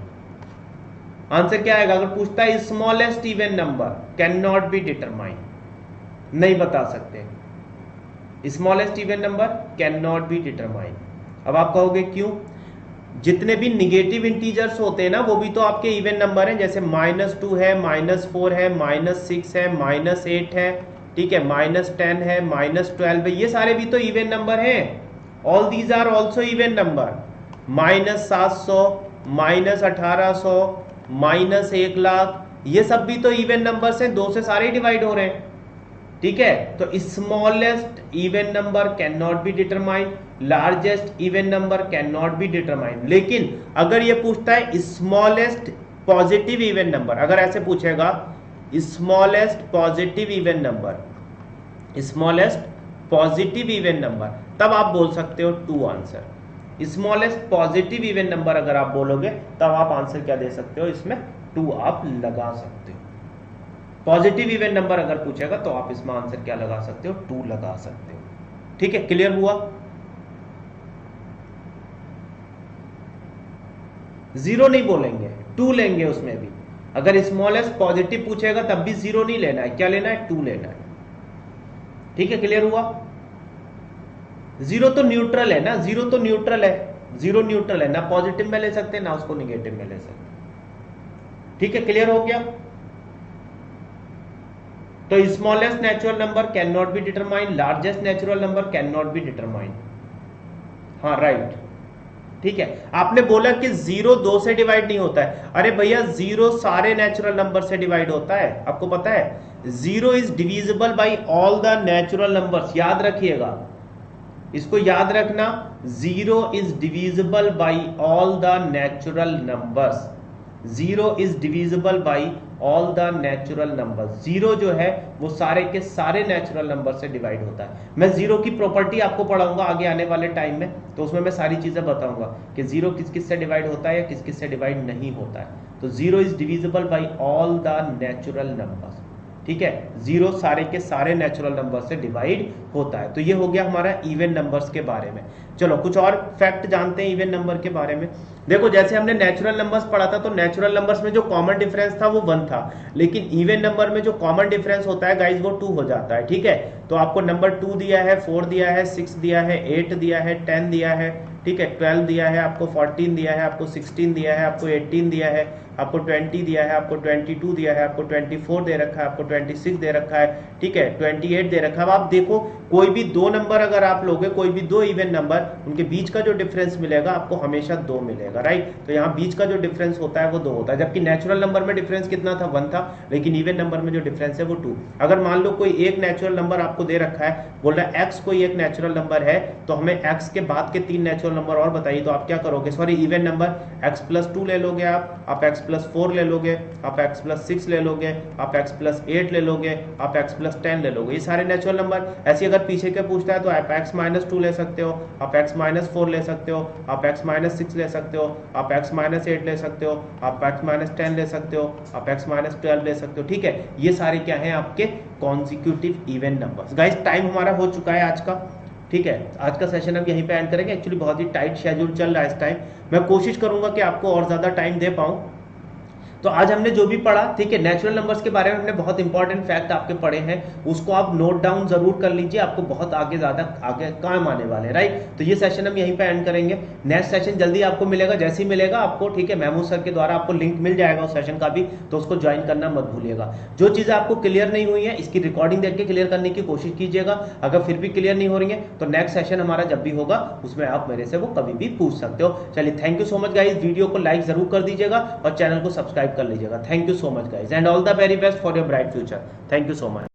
Answer क्या आएगा? अगर पूछता है smallest even number can not be determine, नहीं बता सकते। Smallest even number can not be determine. अब आप कहोगे क्यों? जितने भी निगेटिव इंटीजर्स होते हैं ना, वो भी तो आपके इवन नंबर हैं। जैसे -2 है, -4 है, -6 है, -8 है, ठीक है, -10 है, -12 है, ये सारे भी तो इवन नंबर हैं। All these are also even number. -700, -1800, -1,00,000, ये सब भी तो इवन नंबर्स हैं। 2 से सारे डिवाइड हो रहे हैं, ठीक है। तो smallest even number can not be determined, largest even number can not be determined. लेकिन अगर ये पूछता है स्मॉलेस्ट पॉजिटिव इवन नंबर, अगर ऐसे पूछेगा smallest positive even number, smallest positive even number, तब आप बोल सकते हो 2 answer. Smallest positive even number अगर आप बोलोगे तब आप आंसर क्या दे सकते हो? इसमें 2 आप लगा सकते हो। पॉजिटिव इवन नंबर अगर पूछेगा तो आप इसमें आंसर क्या लगा सकते हो? 2 लगा सकते हो। ठीक है, क्लियर हुआ? 0 नहीं बोलेंगे, 2 लेंगे उसमें भी। अगर स्मॉलेस्ट पॉजिटिव पूछेगा तब भी 0 नहीं लेना है, क्या लेना है? 2 लेना है। ठीक है, क्लियर हुआ? 0 तो न्यूट्रल है ना, 0 तो न्यूट्रल है, 0 न्यूट्रल है, ना पॉजिटिव में ले सकते ना उसको निगेटिव में ले सकते। ठीक है, क्लियर हो गया? तो smallest natural number can not be determined, largest natural number can not be determined. हाँ, राइट, ठीक है। आपने बोला कि 0 2 से डिवाइड नहीं होता है। अरे भैया, 0 सारे नेचुरल नंबर से डिवाइड होता है, आपको पता है। 0 is divisible by all the natural numbers, याद रखिएगा, इसको याद रखना। 0 is divisible by all the natural numbers, 0 is divisible by all the natural number. 0 जो है वो सारे के सारे नेचुरल नंबर से डिवाइड होता है। मैं 0 की प्रॉपर्टी आपको पढ़ाऊंगा आगे आने वाले टाइम में, तो उसमें मैं सारी चीजें बताऊंगा कि 0 किस किस से डिवाइड होता है या किस किस से डिवाइड नहीं होता है। तो 0 is divisible by all the natural numbers, ठीक है। 0 सारे के सारे नेचुरल नंबर से डिवाइड होता है। तो ये हो गया हमारा इवन नंबर्स के बारे में। चलो कुछ और फैक्ट जानते हैं इवन नंबर के बारे में। देखो, जैसे हमने नेचुरल नंबर्स पढ़ा था, तो नेचुरल नंबर्स में जो कॉमन डिफरेंस था वो 1 था, लेकिन इवन नंबर में जो कॉमन डिफरेंस होता है गाइज वो 2 हो जाता है, ठीक है। तो आपको नंबर 2 दिया है, 4 दिया है, 6 दिया है, 8 दिया है, 10 दिया है, ठीक है, 12 दिया है, आपको 14 दिया है, आपको 16 दिया है, आपको 18 दिया है, आपको 20 दिया है, आपको 22 दिया है, आपको 24 दे रखा है, आपको 26 दे रखा है, ठीक है, 28 दे रखा है। अब आप देखो, कोई भी 2 नंबर अगर आप लोगे, कोई भी 2 इवन नंबर, उनके बीच का जो डिफरेंस मिलेगा आपको हमेशा 2 मिलेगा, राइट। तो यहाँ बीच का जो डिफरेंस होता है वो 2 होता है, जबकि नेचुरल नंबर में डिफरेंस कितना था? 1 था, लेकिन इवन नंबर में जो डिफरेंस है वो 2। अगर मान लो कोई एक नेचुरल नंबर आपको दे रखा है, बोल रहा है x कोई एक नेचुरल नंबर है, तो हमें x के बाद के 3 नेचुरल नंबर और बताइए, तो आप क्या करोगे? सॉरी, इवन नंबर x+2 ले लोगे, आप x+4 ले लोगे, आप x+6 ले लोगे, आप x+8 ले लोगे, आप x+10 ले लोगे, ये सारे नेचुरल नंबर। ऐसे अगर पीछे के पूछता है तो आप x-2 ले सकते हो, आप x-4 ले सकते हो, आप x-6 ले सकते हो, आप x-8 ले सकते हो, आप x-10 ले सकते हो, आप x-12 ले सकते हो, ठीक है। ये सारे क्या हैं? आपके consecutive even numbers. Guys, time हमारा हो चुका है आज का, ठीक है। आज का सेशन हम यहीं पे एंड करेंगे। एक्चुअली बहुत ही टाइट शेड्यूल चल रहा है इस टाइम, मैं कोशिश करूंगा कि आपको और ज्यादा टाइम दे पाऊं। तो आज हमने जो भी पढ़ा, ठीक है, नेचुरल नंबर्स के बारे में हमने बहुत इंपॉर्टेंट फैक्ट आपके पढ़े हैं, उसको आप नोट डाउन जरूर कर लीजिए, आपको बहुत आगे ज्यादा आगे काम आने वाले, राइट। तो ये सेशन हम यहीं पे एंड करेंगे। नेक्स्ट सेशन जल्दी आपको मिलेगा, जैसे ही मिलेगा आपको, ठीक है, महमूद सर के द्वारा आपको लिंक मिल जाएगा उस सेशन का भी, तो उसको ज्वाइन करना मत भूलिएगा। जो चीजें आपको क्लियर नहीं हुई है, इसकी रिकॉर्डिंग देख के क्लियर करने की कोशिश कीजिएगा। अगर फिर भी क्लियर नहीं हो रही है तो नेक्स्ट सेशन हमारा जब भी होगा उसमें आप मेरे से वो कभी भी पूछ सकते हो। चलिए, thank you so much guys, video को लाइक जरूर कर दीजिएगा और चैनल को सब्सक्राइब कर लीजिएगा। Thank you so much guys, and all the very best for your bright future. Thank you so much.